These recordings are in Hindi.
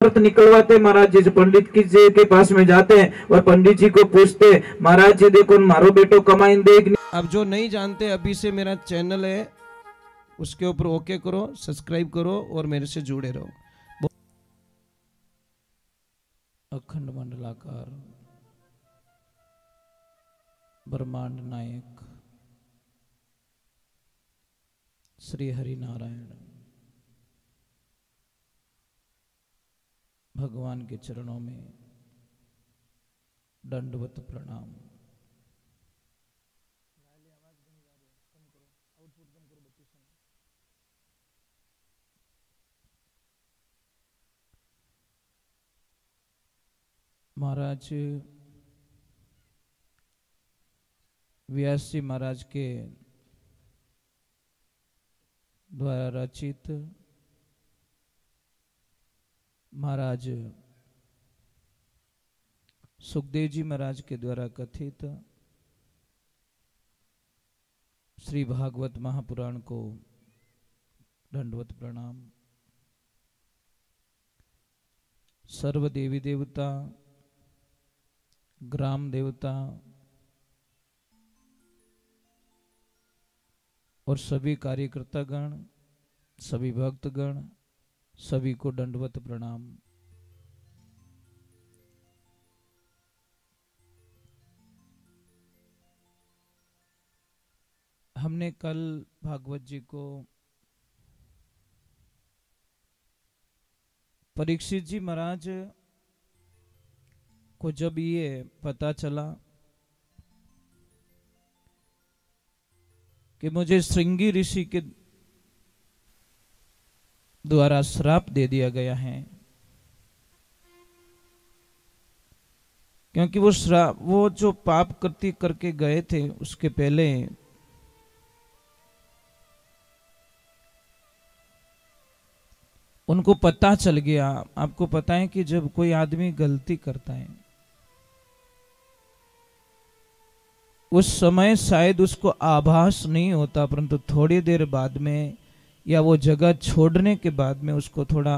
अर्थ निकलवाते महाराज जी। पंडित जी के पास में जाते हैं और पंडित जी को पूछते, महाराज जी देखो मारो बेटो कमाई देख। अब जो नहीं जानते, अभी से मेरा चैनल है उसके ऊपर ओके करो, सब्सक्राइब करो और मेरे से जुड़े रहो। अखंड मंडलाकार ब्रह्मांड नायक श्री हरि नारायण भगवान के चरणों में दंडवत प्रणाम। महाराज व्यास जी महाराज के द्वारा रचित, महाराज सुखदेव जी महाराज के द्वारा कथित श्री भागवत महापुराण को दंडवत प्रणाम। सर्व देवी देवता, ग्राम देवता और सभी कार्यकर्ता गण, सभी भक्तगण, सभी को दंडवत प्रणाम। हमने कल भागवत जी को परीक्षित जी महाराज को जब ये पता चला कि मुझे श्रृंगी ऋषि के द्वारा श्राप दे दिया गया है, क्योंकि वो जो पाप करके गए थे उसके पहले उनको पता चल गया। आपको पता है कि जब कोई आदमी गलती करता है उस समय शायद उसको आभास नहीं होता, परंतु थोड़ी देर बाद में या वो जगह छोड़ने के बाद में उसको थोड़ा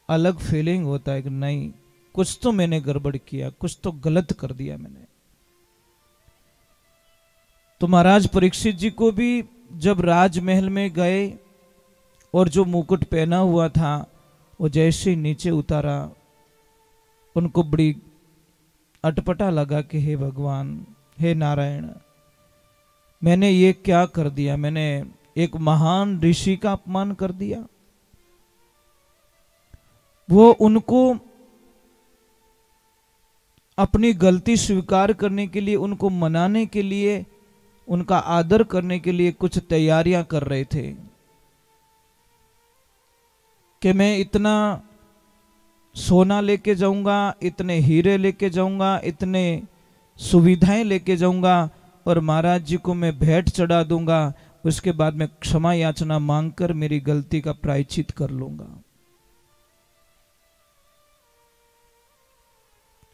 अलग फीलिंग होता है कि नहीं, कुछ तो मैंने गड़बड़ किया, कुछ तो गलत कर दिया मैंने। तो महाराज परीक्षित जी को भी जब राजमहल में गए और जो मुकुट पहना हुआ था वो जैसे नीचे उतारा, उनको बड़ी अटपटा लगा कि हे भगवान, हे नारायण, मैंने ये क्या कर दिया, मैंने एक महान ऋषि का अपमान कर दिया। वो उनको अपनी गलती स्वीकार करने के लिए, उनको मनाने के लिए, उनका आदर करने के लिए कुछ तैयारियां कर रहे थे कि मैं इतना सोना लेके जाऊंगा, इतने हीरे लेके जाऊंगा, इतने सुविधाएं लेके जाऊंगा और महाराज जी को मैं भेंट चढ़ा दूंगा, उसके बाद मैं क्षमा याचना मांगकर मेरी गलती का प्रायश्चित कर लूंगा।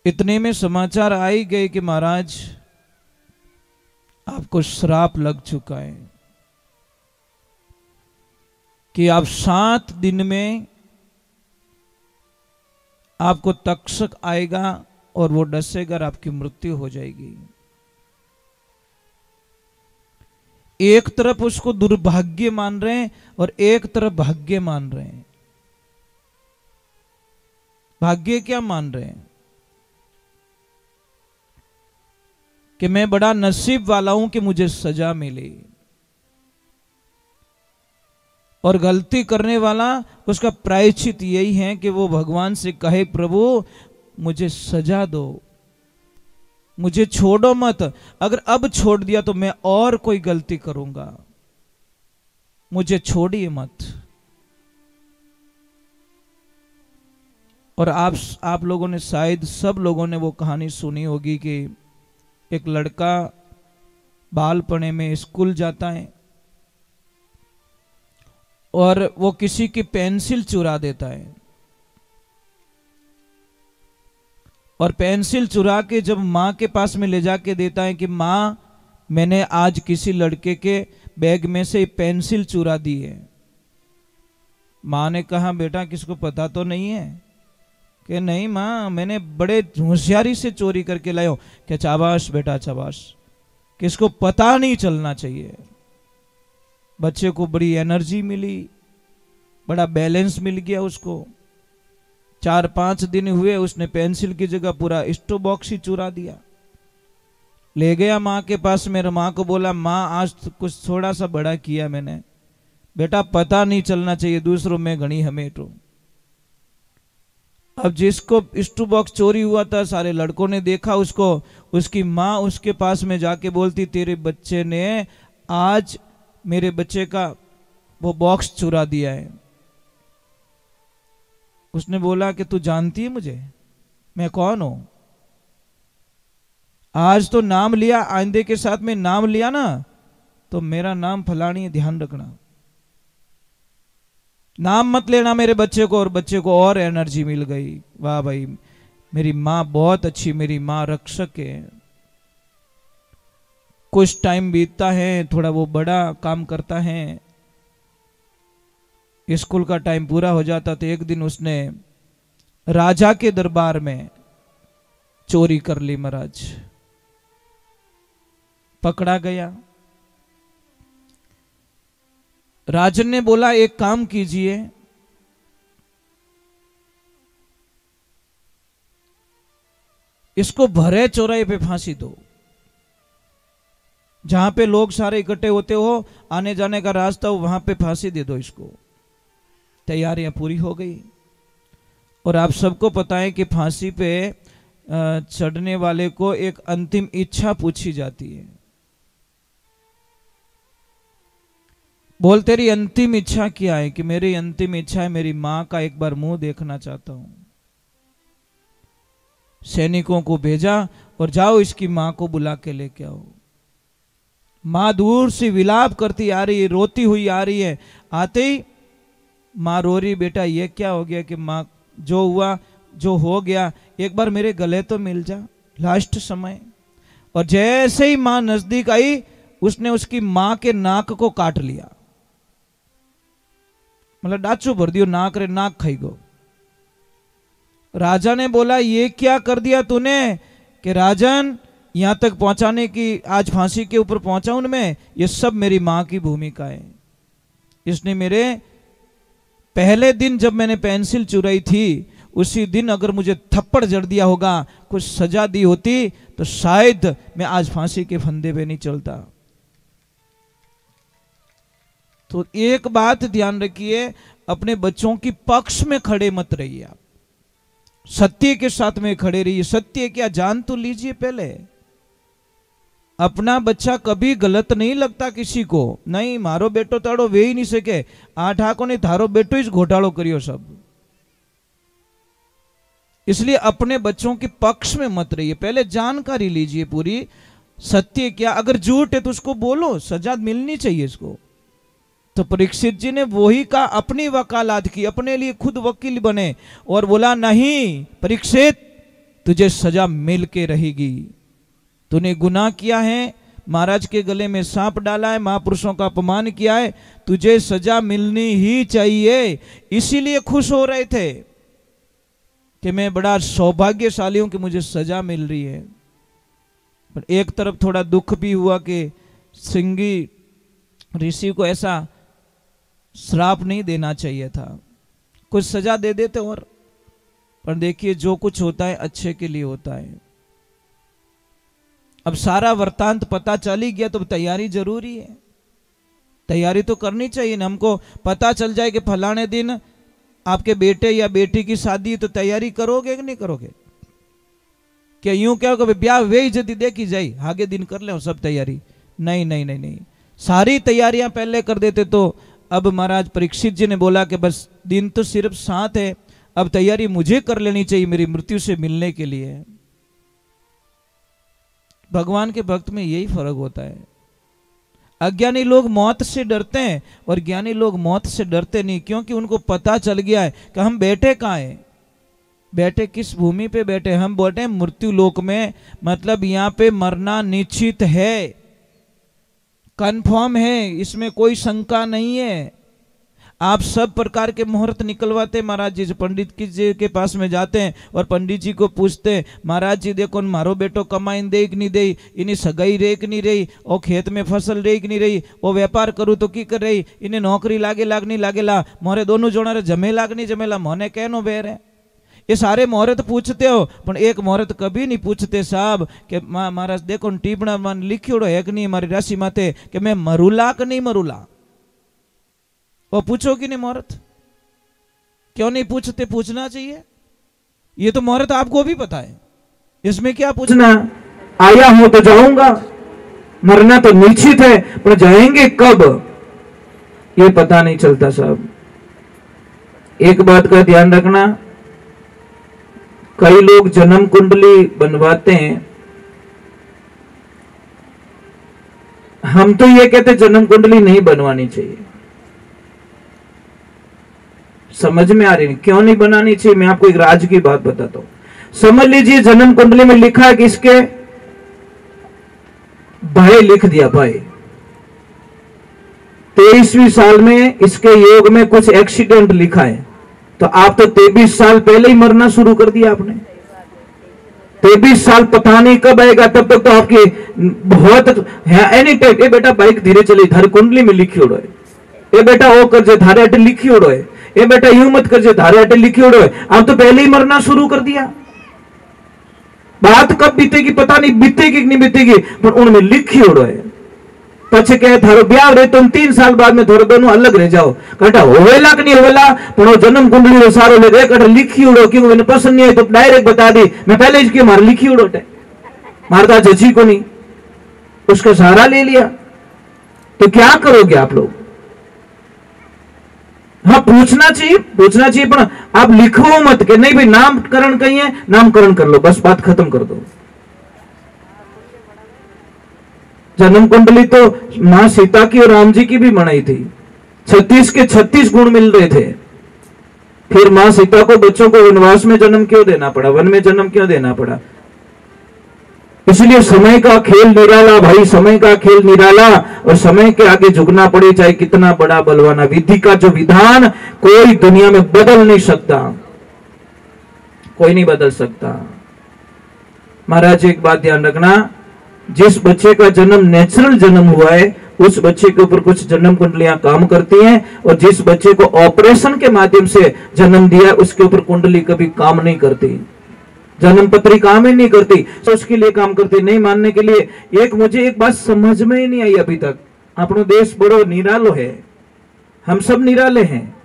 इतने में समाचार आ ही गए कि महाराज आपको श्राप लग चुका है कि आप 7 दिन में आपको तक्षक आएगा और वो डसेगा और आपकी मृत्यु हो जाएगी। एक तरफ उसको दुर्भाग्य मान रहे हैं और एक तरफ भाग्य मान रहे हैं। भाग्य क्या मान रहे हैं कि मैं बड़ा नसीब वाला हूं कि मुझे सजा मिली, और गलती करने वाला उसका प्रायश्चित यही है कि वो भगवान से कहे, प्रभु मुझे सजा दो, मुझे छोड़ो मत, अगर अब छोड़ दिया तो मैं और कोई गलती करूंगा, मुझे छोड़िए मत। और आप लोगों ने, शायद सब लोगों ने वो कहानी सुनी होगी कि एक लड़का बालपने में स्कूल जाता है और वो किसी की पेंसिल चुरा देता है, और पेंसिल चुरा के जब माँ के पास में ले जाके देता है कि माँ, मैंने आज किसी लड़के के बैग में से पेंसिल चुरा दी है। माँ ने कहा, बेटा किसको पता तो नहीं है? कि नहीं माँ, मैंने बड़े होशियारी से चोरी करके लाया। क्या शाबाश बेटा शाबाश, किसको पता नहीं चलना चाहिए। बच्चे को बड़ी एनर्जी मिली, बड़ा बैलेंस मिल गया उसको। 4-5 दिन हुए, उसने पेंसिल की जगह पूरा स्टो बॉक्स ही चुरा दिया। ले गया माँ के पास, मेरे माँ को बोला माँ आज तो कुछ थोड़ा सा बड़ा किया मैंने। बेटा पता नहीं चलना चाहिए दूसरों में घनी हमेटो। अब जिसको स्टू बॉक्स चोरी हुआ था, सारे लड़कों ने देखा उसको। उसकी माँ उसके पास में जाके बोलती तेरे बच्चे ने आज मेरे बच्चे का वो बॉक्स चुरा दिया है। उसने बोला कि तू जानती है मुझे, मैं कौन हूं? आज तो नाम लिया, आइंदे के साथ में नाम लिया ना तो मेरा नाम फलानी है, ध्यान रखना। नाम मत लेना मेरे बच्चे को। और बच्चे को और एनर्जी मिल गई। वाह भाई, मेरी माँ बहुत अच्छी, मेरी माँ रक्षक है। कुछ टाइम बीतता है, थोड़ा वो बड़ा काम करता है, स्कूल का टाइम पूरा हो जाता। तो एक दिन उसने राजा के दरबार में चोरी कर ली महाराज। पकड़ा गया। राजन ने बोला एक काम कीजिए, इसको भरे चौराहे पे फांसी दो, जहां पे लोग सारे इकट्ठे होते हो, आने जाने का रास्ता हो, वहां पे फांसी दे दो इसको। तैयारियां पूरी हो गई। और आप सबको पता है कि फांसी पे चढ़ने वाले को एक अंतिम इच्छा पूछी जाती है। बोल तेरी अंतिम इच्छा क्या है? कि मेरी अंतिम इच्छा है मेरी मां का एक बार मुंह देखना चाहता हूं। सैनिकों को भेजा और जाओ इसकी मां को बुला के लेके आओ। मां दूर से विलाप करती आ रही है, रोती हुई आ रही है। आते ही मां रो रही, बेटा ये क्या हो गया? कि मां जो हुआ जो हो गया, एक बार मेरे गले तो मिल जा, लास्ट समय। और जैसे ही मां नजदीक आई, उसने उसकी मां के नाक को काट लिया, मतलब डाचू भर दियो नाक रे, नाक खाई गो। राजा ने बोला ये क्या कर दिया तूने? कि राजन यहां तक पहुंचाने की, आज फांसी के ऊपर पहुंचा उनमें, ये सब मेरी मां की भूमिका है। इसने मेरे पहले दिन जब मैंने पेंसिल चुराई थी, उसी दिन अगर मुझे थप्पड़ जड़ दिया होगा, कुछ सजा दी होती, तो शायद मैं आज फांसी के फंदे पे नहीं चलता। तो एक बात ध्यान रखिए, अपने बच्चों की पक्ष में खड़े मत रहिए आप, सत्य के साथ में खड़े रहिए। सत्य क्या जान तो लीजिए पहले। अपना बच्चा कभी गलत नहीं लगता किसी को। नहीं मारो बेटो ताड़ो वे ही नहीं सके, आठ आको नहीं थारो बेटो ही घोटालो करियो सब। इसलिए अपने बच्चों के पक्ष में मत रहिए, पहले जानकारी लीजिए पूरी। सत्य क्या, अगर झूठ है तो उसको बोलो, सजा मिलनी चाहिए इसको। तो परीक्षित जी ने वही का अपनी वकालत की, अपने लिए खुद वकील बने और बोला नहीं परीक्षित, तुझे सजा मिल के रहेगी। तूने गुनाह किया है, महाराज के गले में सांप डाला है, महापुरुषों का अपमान किया है, तुझे सजा मिलनी ही चाहिए। इसीलिए खुश हो रहे थे कि मैं बड़ा सौभाग्यशाली हूं कि मुझे सजा मिल रही है। पर एक तरफ थोड़ा दुख भी हुआ कि सिंगी ऋषि को ऐसा श्राप नहीं देना चाहिए था, कुछ सजा दे देते। और पर देखिए जो कुछ होता है अच्छे के लिए होता है। अब सारा वृत्तांत पता चल ही गया, तो तैयारी जरूरी है, तैयारी तो करनी चाहिए ना। हमको पता चल जाए कि फलाने दिन आपके बेटे या बेटी की शादी, तो तैयारी करोगे कि नहीं करोगे? क्या यूं क्या होगा ब्याह वे जदी देखी जाए, आगे दिन कर ले सब तैयारी? नहीं नहीं नहीं नहीं, सारी तैयारियां पहले कर देते। तो अब महाराज परीक्षित जी ने बोला कि बस दिन तो सिर्फ 7 है, अब तैयारी मुझे कर लेनी चाहिए मेरी मृत्यु से मिलने के लिए। भगवान के भक्त में यही फर्क होता है। अज्ञानी लोग मौत से डरते हैं और ज्ञानी लोग मौत से डरते नहीं, क्योंकि उनको पता चल गया है कि हम बैठे कहाँ हैं, बैठे किस भूमि पे बैठे। हम बैठे मृत्यु लोक में, मतलब यहाँ पे मरना निश्चित है, कंफर्म है, इसमें कोई शंका नहीं है। आप सब प्रकार के मुहूर्त निकलवाते महाराज जी। पंडित जी के पास में जाते हैं और पंडित जी को पूछते हैं, महाराज जी देखो मारो बेटो कमाई दे कि नहीं दे, इन्हें सगाई रे कि नहीं रही, और खेत में फसल रे कि नहीं रही, वो व्यापार करूँ तो की कर रही, इन्हें नौकरी लागे लाग नहीं लागेला, मोरे दोनों जोड़ा जमे लाग नहीं जमेला, मोने कहनो बेर है। ये सारे मुहूर्त पूछते हो, पर एक मुहूर्त कभी नहीं पूछते साहब कि महाराज देखो टीपणा मन लिखियोड़ो है कि नहीं हमारी राशि माते कि मैं मरूला कि नहीं मरूला, वो पूछो कि नहीं मुहूर्त? क्यों नहीं पूछते? पूछना चाहिए। ये तो मुहूर्त आपको भी पता है, इसमें क्या पूछना? आया हूं तो जाऊंगा, मरना तो निश्चित है, पर जाएंगे कब ये पता नहीं चलता साहब। एक बात का ध्यान रखना, कई लोग जन्म कुंडली बनवाते हैं, हम तो ये कहते जन्म कुंडली नहीं बनवानी चाहिए। समझ में आ रही नहीं क्यों नहीं बनानी चाहिए? मैं आपको एक राज की बात बताता हूं। समझ लीजिए जन्म कुंडली में लिखा है कि इसके भाई लिख दिया, भाई 23वीं साल में इसके योग में कुछ एक्सीडेंट लिखा है, तो आप तो 23 साल पहले ही मरना शुरू कर दिया आपने। 23 साल पता नहीं कब आएगा, तब तक तो आपकी बहुत एनी टाइम, ए बेटा बाइक धीरे चली थारी कुंडली में लिखी उड़ो है, ए बेटा वो कर जे थारे अटे लिखी उड़ो है, ए बेटा यूं मत कर जे थारे अटे लिखी उड़ो है। आप तो पहले ही मरना शुरू कर दिया। बात कब बीतेगी पता नहीं, बीतेगी कि नहीं बीतेगी, पर उनमें लिखी उड़ो है। पछे कहे थारो ब्याह रहे तुम 3 साल बाद में थोड़े दोनों अलग रह जाओ, कहता होवेला कि नहीं होवेला, पर वो जन्म कुंडली रो सारो ले दे, कहता लिखी उड़ो, क्यों मैंने पसंद नहीं आई तो डायरेक्ट बता दी, मैं पहले इसकी मार लिखी उड़ो टे, मारता जची को नहीं, उसका सहारा ले लिया। तो क्या करोगे आप लोग? हाँ पूछना चाहिए, पूछना चाहिए, पर आप लिखो मत कि नहीं भाई नामकरण कहीं है, नामकरण कर लो, बस बात खत्म कर दो। जन्म कुंडली तो मां सीता की और राम जी की भी बनाई थी, 36 के 36 गुण मिल रहे थे। फिर मां सीता को बच्चों को वनवास में जन्म क्यों देना पड़ा, वन में जन्म क्यों देना पड़ा? इसलिए समय का खेल निराला भाई, समय का खेल निराला, और समय के आगे झुकना पड़े चाहे कितना बड़ा बलवाना। विधि का जो विधान कोई दुनिया में बदल नहीं सकता, कोई नहीं बदल सकता। महाराज एक बात ध्यान रखना, जिस बच्चे का जन्म नेचुरल जन्म हुआ है उस बच्चे के ऊपर कुछ जन्म कुंडलियां काम करती हैं, और जिस बच्चे को ऑपरेशन के माध्यम से जन्म दिया उसके ऊपर कुंडली कभी काम नहीं करती, जन्म पत्री काम ही नहीं करती, तो उसके लिए काम करती नहीं मानने के लिए। मुझे एक बात समझ में ही नहीं आई अभी तक, अपना देश बड़ो निरालो है, हम सब निराले हैं।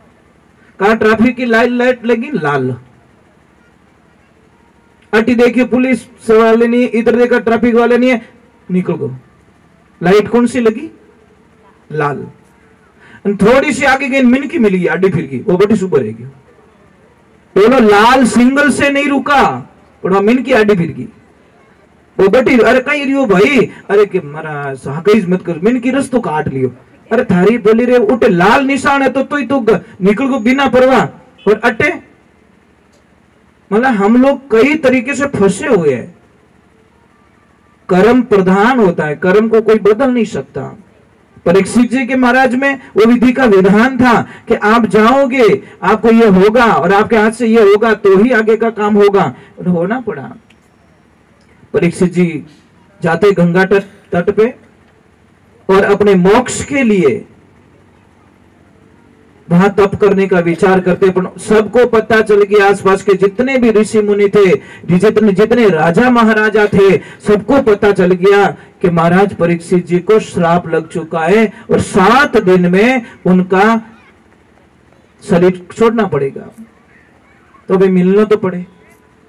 कहा ट्रैफिक की लाइट लगी लाल, अटी देखिए पुलिस वाले नहीं, इधर देखा ट्रैफिक वाले नहीं है, निकल गो। लाइट कौन सी लगी? लाल। थोड़ी सी आगे गई मिनकी मिली आडी फिर की, वो बटी सुपर है, बोलो लाल सिंगल से नहीं रुका, पर मिनकी आडी फिर की वो बटी, अरे कहीं रियो भाई, अरे कि मरा सागईज मत कर, मिनकी रस्तो काट लियो, अरे थारी बोली रे उठे लाल निशान है तो निकल गो बिना परवाह, और अटे मतलब हम लोग कई तरीके से फंसे हुए हैं। कर्म प्रधान होता है, कर्म को कोई बदल नहीं सकता। परीक्षित जी के महाराज में वो विधि का विधान था कि आप जाओगे आपको ये होगा और आपके हाथ से ये होगा तो ही आगे का काम होगा, होना पड़ा। परीक्षित जी जाते गंगा तट पे और अपने मोक्ष के लिए वहां तप करने का विचार करते, पर सबको पता चल गया, आसपास के जितने भी ऋषि मुनि थे, जितने राजा महाराजा थे, सबको पता चल गया कि महाराज परीक्षित जी को श्राप लग चुका है और 7 दिन में उनका शरीर छोड़ना पड़ेगा। तो भाई मिलना तो पड़े,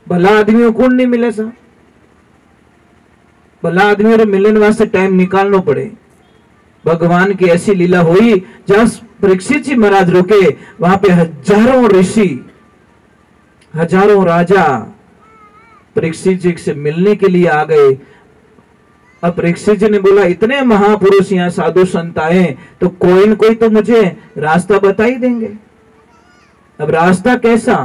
भला आदमियों को नहीं मिले सा, भला आदमियों को मिलने वास्ते टाइम निकालना पड़े। भगवान की ऐसी लीला हुई, जहां परीक्षित जी महाराज रुके वहां पे हजारों ऋषि, हजारों राजा परीक्षित जी से मिलने के लिए आ गए। अब परीक्षित जी ने बोला, इतने महापुरुष यहाँ साधु संत आए तो कोई न कोई तो मुझे रास्ता बता ही देंगे। अब रास्ता कैसा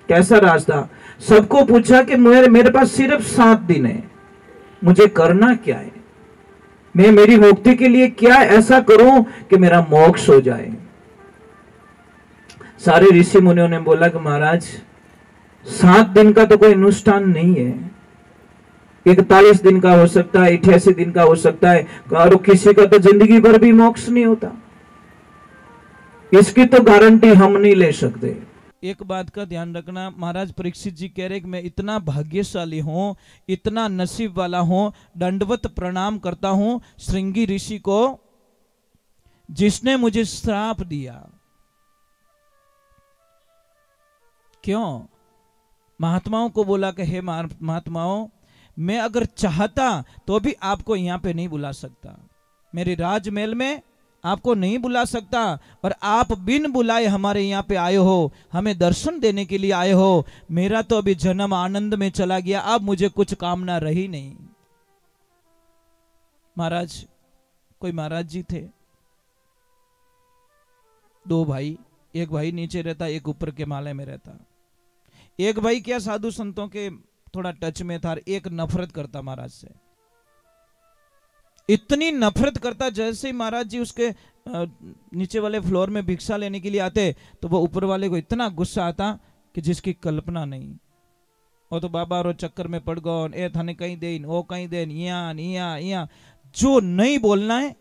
कैसा रास्ता? सबको पूछा कि मेरे पास सिर्फ 7 दिन है, मुझे करना क्या है, मैं मेरी मुक्ति के लिए क्या ऐसा करूं कि मेरा मोक्ष हो जाए। सारे ऋषि मुनियों ने बोला कि महाराज 7 दिन का तो कोई अनुष्ठान नहीं है, 41 दिन का हो सकता है, 88 दिन का हो सकता है, और किसी का तो जिंदगी भर भी मोक्ष नहीं होता, इसकी तो गारंटी हम नहीं ले सकते। एक बात का ध्यान रखना, महाराज परीक्षित जी कह रहे कि मैं इतना भाग्यशाली हूं, इतना नसीब वाला हूं, दंडवत प्रणाम करता हूं श्रृंगी ऋषि को जिसने मुझे श्राप दिया। क्यों? महात्माओं को बोला कि हे महात्माओं, मैं अगर चाहता तो भी आपको यहां पे नहीं बुला सकता, मेरे राजमहल में आपको नहीं बुला सकता, और आप बिन बुलाए हमारे यहाँ पे आए हो, हमें दर्शन देने के लिए आए हो। मेरा तो अभी जन्म आनंद में चला गया, अब मुझे कुछ कामना रही नहीं। महाराज, कोई महाराज जी थे, 2 भाई, एक भाई नीचे रहता, एक ऊपर के माले में रहता। एक भाई क्या साधु संतों के थोड़ा टच में था, एक नफरत करता महाराज से, इतनी नफरत करता, जैसे ही महाराज जी उसके नीचे वाले फ्लोर में भिक्षा लेने के लिए आते तो वो ऊपर वाले को इतना गुस्सा आता कि जिसकी कल्पना नहीं। वो तो बाबा रो चक्कर में पड़ गो, ए थाने कहीं देन, वो कहीं देन, यहाँ जो नहीं बोलना है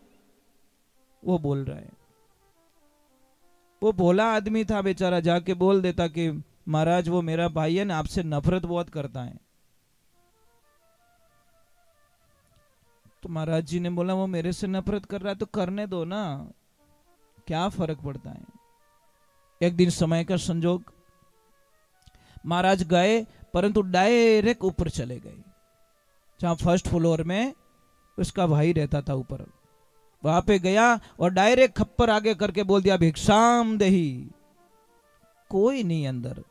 वो बोल रहा है। वो भोला आदमी था बेचारा, जाके बोल देता कि महाराज वो मेरा भाई है ना, आपसे नफरत बहुत करता है। तो महाराज जी ने बोला वो मेरे से नफरत कर रहा है तो करने दो ना, क्या फर्क पड़ता है। एक दिन समय का संजोग, महाराज गए परंतु डायरेक्ट ऊपर चले गए, जहां फर्स्ट फ्लोर में उसका भाई रहता था ऊपर, वहां पे गया और डायरेक्ट खप्पर आगे करके बोल दिया भिक्षाम देही। कोई नहीं अंदर।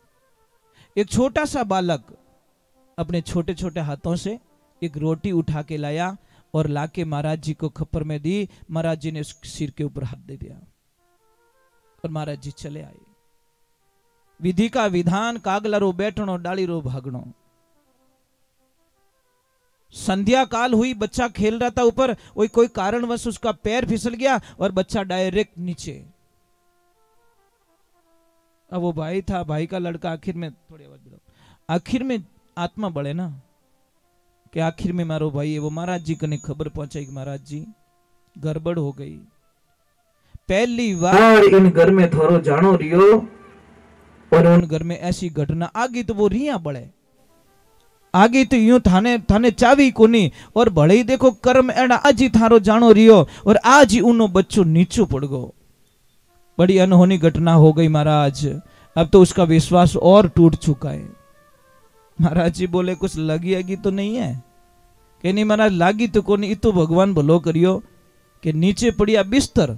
एक छोटा सा बालक अपने छोटे छोटे हाथों से एक रोटी उठा के लाया और लाके महाराज जी को खप्पर में दी। महाराज जी ने उसके सिर के ऊपर हाथ दे दिया और महाराज जी चले आए। विधि का विधान, कागला रो बैठनो, डाली रो भागनो। संध्या काल हुई, बच्चा खेल रहा था ऊपर, वही कोई कारणवश उसका पैर फिसल गया और बच्चा डायरेक्ट नीचे। अब वो भाई था, भाई का लड़का, आखिर में थोड़ी आवाज बढ़ाओ, आखिर में आत्मा बढ़े ना कि आखिर में मारो भाई है। वो महाराज जी कने खबर पहुंचाई कि महाराज जी गड़बड़ हो गई, पहली बार इन घर में थोरो जानो रियो, और उन घर में ऐसी घटना आगी तो वो रिया बढ़े, आगे तो यूं थाने थाने चावी कोनी, और भले ही देखो कर्म एड़ा आज ही थारो जानो रियो और आज ही उनो बच्चों नीचो पड़ गो। बड़ी अनहोनी घटना हो गई महाराज। अब तो उसका विश्वास और टूट चुका है। महाराज जी बोले कुछ लगी आगी तो नहीं है? कि नहीं महाराज, लागी तो कोनी, इतो भगवान भलो करियो कि नीचे पड़िया बिस्तर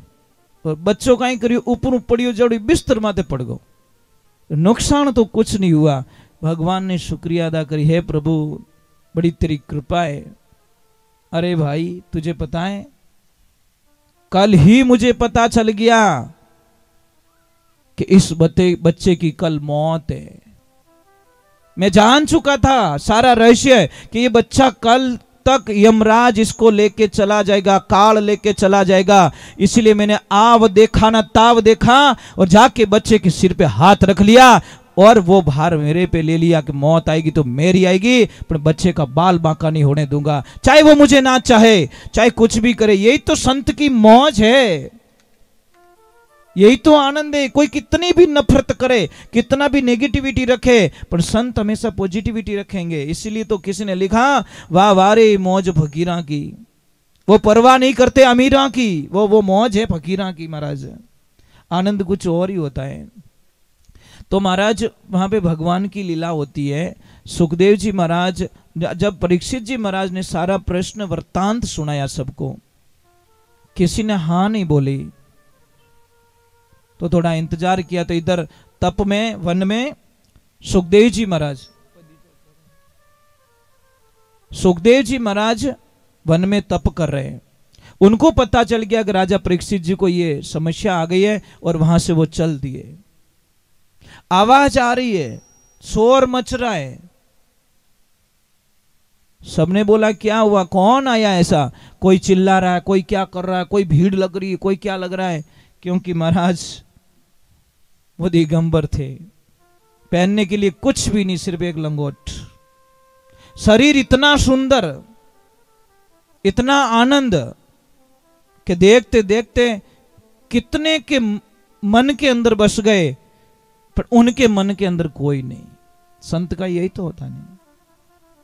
और बच्चों का ही करियो ऊपर पड़ियो जड़ी बिस्तर माथे पड़ गो, नुकसान तो कुछ नहीं हुआ। भगवान ने शुक्रिया अदा करी, है प्रभु बड़ी तेरी कृपा है। अरे भाई तुझे पता है, कल ही मुझे पता चल गया कि इस बच्चे की कल मौत है। मैं जान चुका था सारा रहस्य कि ये बच्चा कल तक यमराज इसको लेके चला जाएगा, काल लेके चला जाएगा। इसलिए मैंने आव देखा ना ताव देखा और जाके बच्चे के सिर पे हाथ रख लिया और वो भार मेरे पे ले लिया कि मौत आएगी तो मेरी आएगी, पर बच्चे का बाल बांका नहीं होने दूंगा, चाहे वो मुझे ना चाहे, चाहे कुछ भी करे। यही तो संत की मौज है, यही तो आनंद है। कोई कितनी भी नफरत करे, कितना भी नेगेटिविटी रखे, पर संत हमेशा पॉजिटिविटी रखेंगे। इसलिए तो किसी ने लिखा, वाह वारे मौज फकीरा की, वो परवाह नहीं करते अमीरा की, वो मौज है फकीरा की। महाराज आनंद कुछ और ही होता है। तो महाराज वहां पे भगवान की लीला होती है। सुखदेव जी महाराज, जब परीक्षित जी महाराज ने सारा प्रश्न वृत्तांत सुनाया सबको, किसी ने हाँ नहीं बोली, तो थोड़ा इंतजार किया। तो इधर तप में, वन में सुखदेव जी महाराज वन में तप कर रहे हैं। उनको पता चल गया कि राजा परीक्षित जी को ये समस्या आ गई है और वहां से वो चल दिए। आवाज आ रही है, शोर मच रहा है। सबने बोला क्या हुआ, कौन आया ऐसा? कोई चिल्ला रहा है, कोई क्या कर रहा है, कोई भीड़ लग रही है, कोई क्या लग रहा है। क्योंकि महाराज वो दिगंबर थे, पहनने के लिए कुछ भी नहीं, सिर्फ एक लंगोट। शरीर इतना सुंदर, इतना आनंद कि देखते देखते कितने के मन के अंदर बस गए, पर उनके मन के अंदर कोई नहीं। संत का यही तो होता नहीं।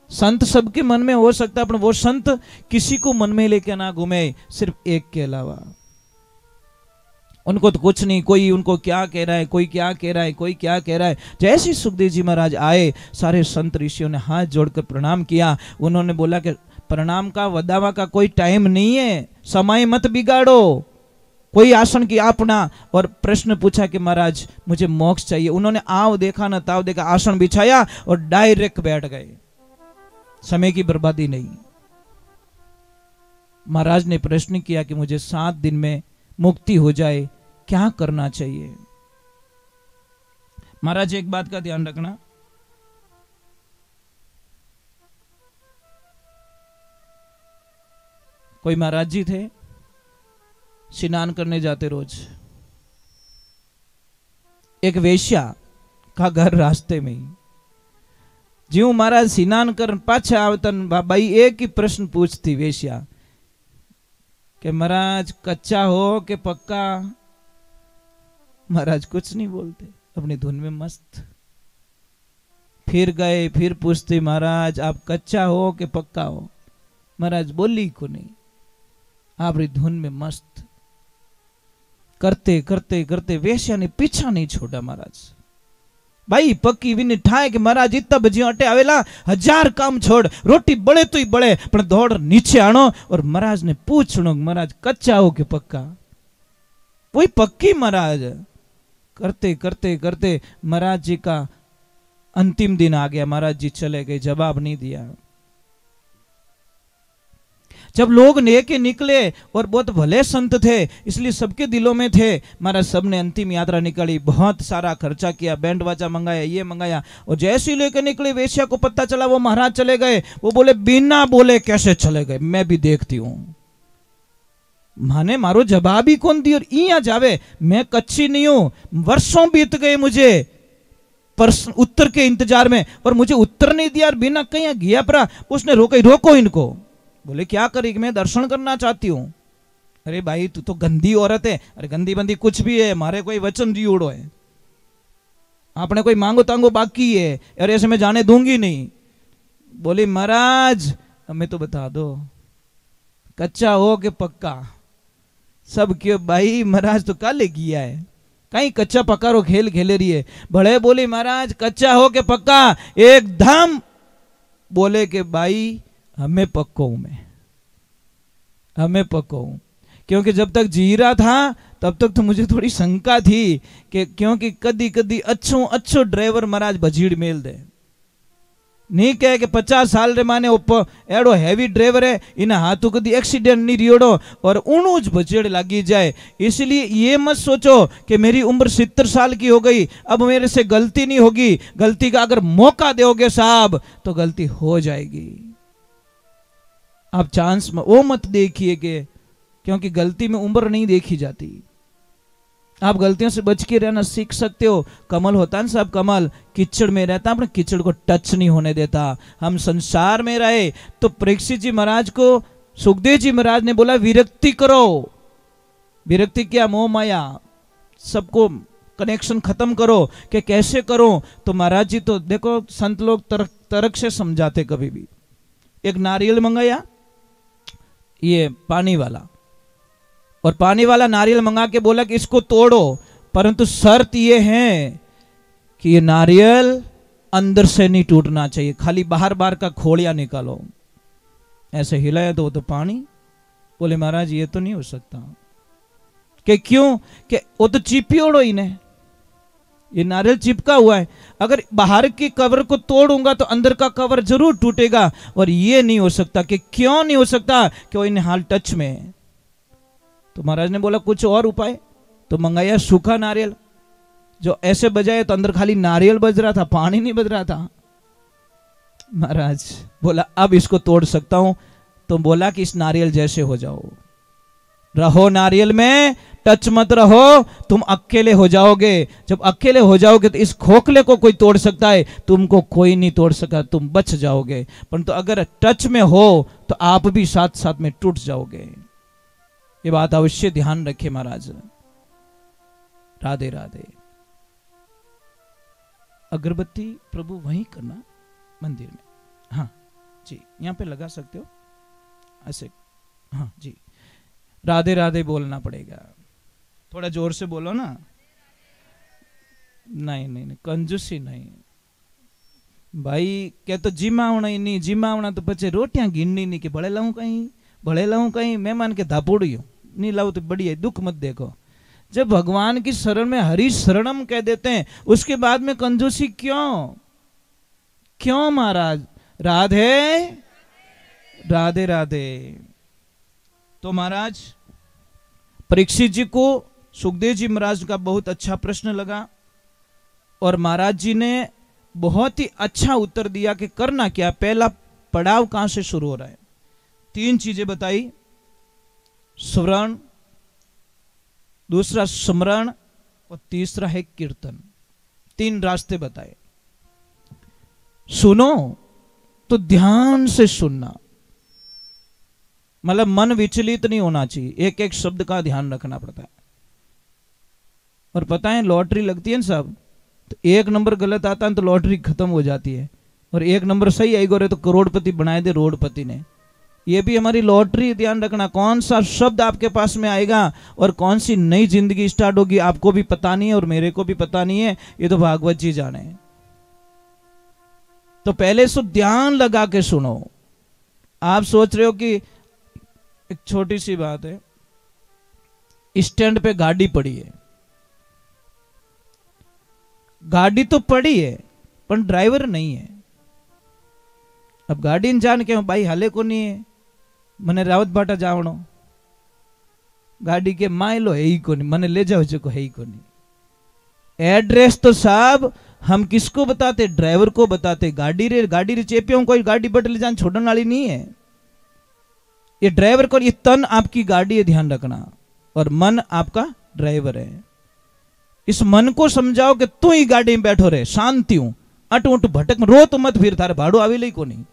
संत सबके मन में हो सकता है, पर वो संत किसी को मन में लेके ना घूमे, सिर्फ एक के अलावा। उनको तो कुछ नहीं, कोई उनको क्या कह रहा है, कोई क्या कह रहा है, कोई क्या कह रहा है। जैसे ही सुखदेव जी महाराज आए, सारे संत ऋषियों ने हाथ जोड़कर प्रणाम किया। उन्होंने बोला कि प्रणाम का वदावा का कोई टाइम नहीं है, समय मत बिगाड़ो, कोई आसन की अपना। और प्रश्न पूछा कि महाराज मुझे मोक्ष चाहिए। उन्होंने आव देखा न ताव देखा, आसन बिछाया और डायरेक्ट बैठ गए, समय की बर्बादी नहीं। महाराज ने प्रश्न किया कि मुझे 7 दिन में मुक्ति हो जाए, क्या करना चाहिए। महाराज एक बात का ध्यान रखना, कोई महाराज जी थे, स्नान करने जाते रोज। एक वेश्या का घर रास्ते में ही। ज्यों महाराज स्नान कर पाछे आवतन भाई एक ही प्रश्न पूछती वेश्या कि महाराज कच्चा हो कि पक्का। महाराज कुछ नहीं बोलते, अपनी धुन में मस्त। फिर गए, फिर पूछते महाराज आप कच्चा हो कि पक्का हो। महाराज बोली को नहीं, आप धुन में मस्त। करते करते करते वेश्या ने पीछा नहीं छोड़ा। महाराज भाई पक्की भी नहीं ठाए कि महाराज इतना बजे अटे आवेला, 1000 काम छोड़, रोटी बड़े तो ही बड़े, पर दौड़ नीचे आनो। और महाराज ने पूछनो महाराज कच्चा हो कि पक्का। वही पक्की। महाराज करते करते करते महाराज जी का अंतिम दिन आ गया। महाराज जी चले गए, जवाब नहीं दिया। जब लोग लेके निकले, और बहुत भले संत थे इसलिए सबके दिलों में थे, महाराज सबने अंतिम यात्रा निकाली, बहुत सारा खर्चा किया, बैंड बाजा मंगाया, ये मंगाया। और जैसे ही लेके निकले, वेश्या को पता चला वो महाराज चले गए। वो बोले बिना बोले कैसे चले गए, मैं भी देखती हूं। माने मारो जवाब ही कौन दी, और इया जावे। मैं कच्ची नहीं हूं, वर्षों बीत गए मुझे उत्तर के इंतजार में, और मुझे उत्तर नहीं दिया। बिना कहीं गया परा, उसने रोको इनको। बोले क्या करेगी, मैं दर्शन करना चाहती हूं। अरे भाई तू तो गंदी औरत है। अरे गंदी बंदी कुछ भी है, मारे कोई वचन दियोड़ो है, आपने कोई मांगो तांगो बाकी है, अरे ऐसे मैं जाने दूंगी नहीं। बोली महाराज हमें तो बता दो कच्चा हो कि पक्का। सब क्यों भाई, महाराज तो काले किया है, कहीं कच्चा पक्का रो खेल खेले रही है। बड़े बोली महाराज कच्चा हो के पक्का, एकदम। बोले कि भाई हमें पक्को हूं, मैं हमें पक्को हूं। क्योंकि जब तक जी रहा था तब तक तो मुझे थोड़ी शंका थी कि क्योंकि कदी कदी अच्छो ड्राइवर महाराज भजीड़ मेल दे। नहीं कहे कि 50 साल रे माने एड़ो हैवी ड्राइवर है, इन हाथों कदी एक्सीडेंट नहीं रियोड़ो और उनूज भजेड़ लगी जाए। इसलिए ये मत सोचो कि मेरी उम्र 70 साल की हो गई, अब मेरे से गलती नहीं होगी। गलती का अगर मौका दोगे साहब तो गलती हो जाएगी। आप चांस में वो मत देखिए कि, क्योंकि गलती में उम्र नहीं देखी जाती। आप गलतियों से बच के रहना सीख सकते हो। कमल होता है ना साहब, कमल कीचड़ में रहता, अपने कीचड़ को टच नहीं होने देता। हम संसार में रहे तो परीक्षित जी महाराज को सुखदेव जी महाराज ने बोला विरक्ति करो। विरक्ति क्या, मोह माया, सबको कनेक्शन खत्म करो। कि कैसे करो, तो महाराज जी तो देखो संत लोग तर्क से समझाते। कभी भी एक नारियल मंगाया, ये पानी वाला, और पानी वाला नारियल मंगा के बोला कि इसको तोड़ो, परंतु शर्त ये है कि ये नारियल अंदर से नहीं टूटना चाहिए, खाली बाहर बाहर का खोलिया निकालो। ऐसे हिलाया तो पानी। बोले महाराज ये तो नहीं हो सकता। कि क्यों, कि वो तो चिपियोड़ो ही ने, ये नारियल चिपका हुआ है, अगर बाहर की कवर को तोड़ूंगा तो अंदर का कवर जरूर टूटेगा, और ये नहीं हो सकता। कि क्यों नहीं हो सकता, कि वो इन हाल टच में है। तो महाराज ने बोला कुछ और उपाय, तो मंगाया सूखा नारियल, जो ऐसे बजाए तो अंदर खाली नारियल बज रहा था, पानी नहीं बज रहा था। महाराज बोला अब इसको तोड़ सकता हूं, तो बोला कि इस नारियल जैसे हो जाओ, रहो नारियल में, टच मत रहो, तुम अकेले हो जाओगे। जब अकेले हो जाओगे तो इस खोखले को कोई तोड़ सकता है, तुमको कोई नहीं तोड़ सका, तुम बच जाओगे। परंतु अगर टच में हो तो आप भी साथ साथ में टूट जाओगे। ये बात अवश्य ध्यान रखे महाराज। राधे राधे। अगरबत्ती प्रभु वहीं करना मंदिर में। हाँ जी, यहाँ पे लगा सकते हो ऐसे। हाँ जी, राधे राधे बोलना पड़ेगा, थोड़ा जोर से बोलो ना। नहीं नहीं नहीं, कंजूसी नहीं भाई। क्या तो जिमावना ही नहीं, जिमावना तो पचे रोटियां गिननी नहीं कि भले लाऊं कहीं मेहमान के धापोड़ी नहीं लाऊं तो बढ़िया, दुख मत देखो। जब भगवान की शरण में हरि शरणम कह देते हैं, उसके बाद में कंजूसी क्यों महाराज। राधे राधे राधे। तो महाराज परीक्षित जी को सुखदेव जी महाराज का बहुत अच्छा प्रश्न लगा और महाराज जी ने बहुत ही अच्छा उत्तर दिया कि करना क्या। पहला पड़ाव कहां से शुरू हो रहा है, 3 चीजें बताई, स्मरण, दूसरा स्मरण और तीसरा है कीर्तन। 3 रास्ते बताए। सुनो तो ध्यान से सुनना, मतलब मन विचलित नहीं होना चाहिए, एक एक शब्द का ध्यान रखना पड़ता है। और पता है लॉटरी लगती है ना साहब, तो 1 नंबर गलत आता है तो लॉटरी खत्म हो जाती है, और 1 नंबर सही आई गोरे तो करोड़पति बनाए दे रोडपति ने। ये भी हमारी लॉटरी, ध्यान रखना। कौन सा शब्द आपके पास में आएगा और कौन सी नई जिंदगी स्टार्ट होगी आपको भी पता नहीं है और मेरे को भी पता नहीं है, ये तो भागवत जी जाने। तो पहले सो ध्यान लगा के सुनो। आप सोच रहे हो कि एक छोटी सी बात है, स्टैंड पे गाड़ी पड़ी है, गाड़ी तो पड़ी है पर ड्राइवर नहीं है। अब गाड़ी जान के भाई हाले को नहीं है, मने रावत भाटा जावणो, गाड़ी के मायलो है ही को नहीं, मने ले जाओ जो है ही को नहीं। एड्रेस तो साहब हम किसको बताते, ड्राइवर को बताते। गाड़ी रे चेपियों कोई गाड़ी बट ले जान छोड़ने वाली नहीं है, ये ड्राइवर को, ये तन आपकी गाड़ी है, ध्यान रखना, और मन आपका ड्राइवर है। इस मन को समझाओ कि तू ही गाड़ी में बैठो रहे, शांति हूं, अट उठ भटक में रो तो मत, फिर थारे भाड़ो आवे लई को नहीं,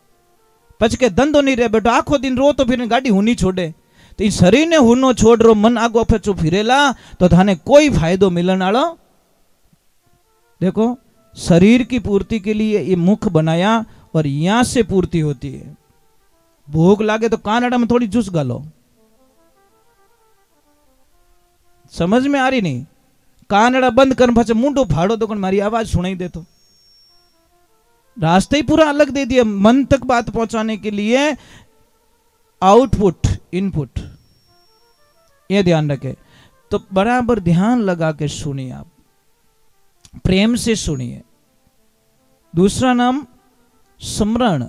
पच के धंधो नहीं रहे बैठो, आखो दिन रो तो फिर गाड़ी हुनी छोड़े। तो इस शरीर ने हुनो छोड़ रो, मन आगो पचो फिरेला तो थाने कोई फायदो मिलन वालो। देखो शरीर की पूर्ति के लिए ये मुख बनाया और यहां से पूर्ति होती है। भूख लागे तो कानड़ा में थोड़ी जूस गालो, समझ में आ रही नहीं। कानड़ा बंद कर पछे मुंडो फाड़ो तो मारी आवाज सुनाई दे, तो रास्ते ही पूरा अलग दे दिया। मन तक बात पहुंचाने के लिए आउटपुट इनपुट, ये ध्यान रखे। तो बराबर ध्यान लगा के सुनिए, आप प्रेम से सुनिए। दूसरा नाम स्मरण,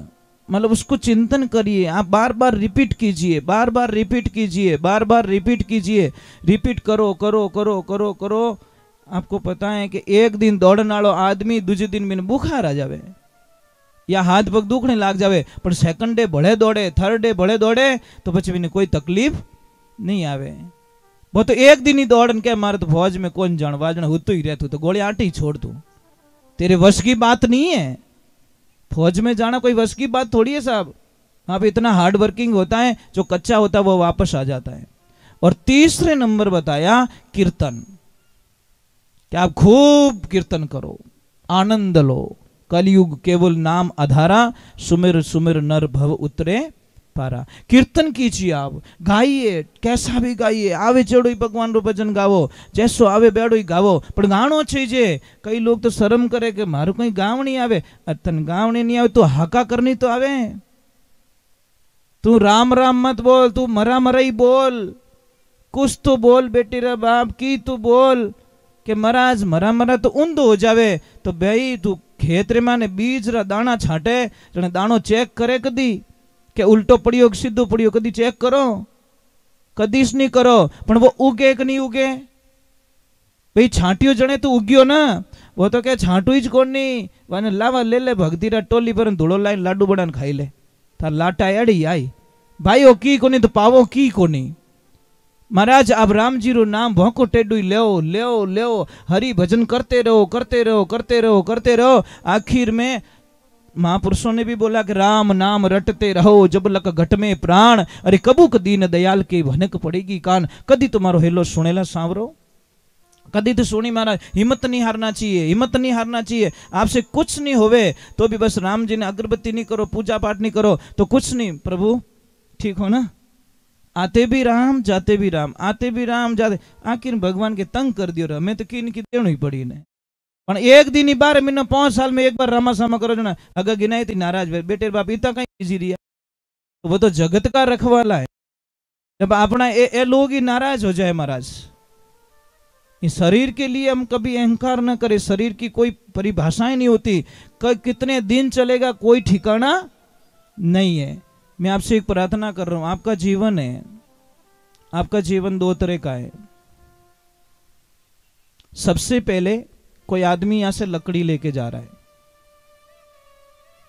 मतलब उसको चिंतन करिए, आप बार बार रिपीट कीजिए, बार बार रिपीट कीजिए, बार बार रिपीट कीजिए, रिपीट करो करो करो करो करो। आपको पता है कि एक दिन दौड़ने वालों आदमी दूसरे दिन में बुखार आ जावे या हाथ पग दुखने लाग जावे, पर सेकंड डे भले दौड़े, थर्ड डे भले दौड़े तो પછી भी कोई तकलीफ नहीं आवे। वो तो एक दिन ही दौड़न के मारे तो फौज में कौन जान वाजन होतो ही रहतू, तो गोली आटे ही छोड़ तू, तेरे वश की बात नहीं है। फौज में जाना कोई वश की बात थोड़ी है साहब, वहां पे इतना हार्ड वर्किंग होता है, जो कच्चा होता है वो वापस आ जाता है। और तीसरे नंबर बताया कीर्तन, कि आप खूब कीर्तन करो, आनंद लो। कलयुग केवल नाम आधारा, सुमिर सुमिर नर भव उतरे पारा। कीर्तन कीजिए, आप गाइए, कैसा भी गाइए, आवे चेड़ो भगवान रो भजन गावो, जैसो आवे बेड़ो ही गावो, पर गाणो चाहिए। कई लोग तो शर्म करे कि मारो कहीं गावनी आवे, तन गावनी नहीं आवे तो हाका करनी तो आवे। तू राम राम मत बोल, तू मरा मरा ही बोल, कुछ तो बोल बेटी रे बाप की, तू बोल कि महाराज मरा मरा तो ऊंधो हो जावे। तो भाई तू खेत रे माने बीज रा दाना छाटे, जने दानो चेक करे कदी के उल्टो पड़ियो कि सीधो पड़ियो, कदी चेक करो, कदीश नहीं करो। पण वो उगे कि नहीं उगे, भाई छाटियो जने तो उग्यो ना, वो तो क्या छाटू ही कोण नहीं, वाने लावा ले ले भक्ति रा टोली पर धूड़ो लाइन लाडू बनान खाई ले, थार लाटा एड़ी आई भाई, ओ की कोनी तो पावो की कोनी। महाराज आप राम जी रो नाम भौंको टेडू ले ले हरि भजन करते रहो करते रहो करते रहो करते रहो। आखिर में महापुरुषों ने भी बोला कि राम नाम रटते रहो जब लक घट में प्राण, अरे कबूक दीन दयाल की भनक पड़ेगी कान। कदी तुम्हारो हेलो सुनेला सांवरो, कदी तो सुनी महाराज। हिम्मत नहीं हारना चाहिए, हिम्मत नहीं हारना चाहिए। आपसे कुछ नहीं होवे तो भी बस राम जी ने अगरबत्ती नहीं करो, पूजा पाठ नहीं करो तो कुछ नहीं, प्रभु ठीक हो ना। आते भी राम जाते भी राम, आते भी राम जाते। आखिर भगवान के तंग कर दियो, हमें तो की देनी पड़ी ने। पण एक दिन ही 12 महीना 5 साल में एक बार रामा सामा करो जो ना, अगर गिनाई थी नाराज बेटे बाप इतना कहीं बिजी रिया, तो वो तो जगत का रखवाला है। जब अपना ये लोग ही नाराज हो जाए महाराज, इस शरीर के लिए हम कभी अहंकार न करें। शरीर की कोई परिभाषाएं नहीं होती, कितने दिन चलेगा कोई ठिकाना नहीं है। मैं आपसे एक प्रार्थना कर रहा हूं, आपका जीवन है, आपका जीवन 2 तरह का है। सबसे पहले कोई आदमी यहां से लकड़ी लेके जा रहा है,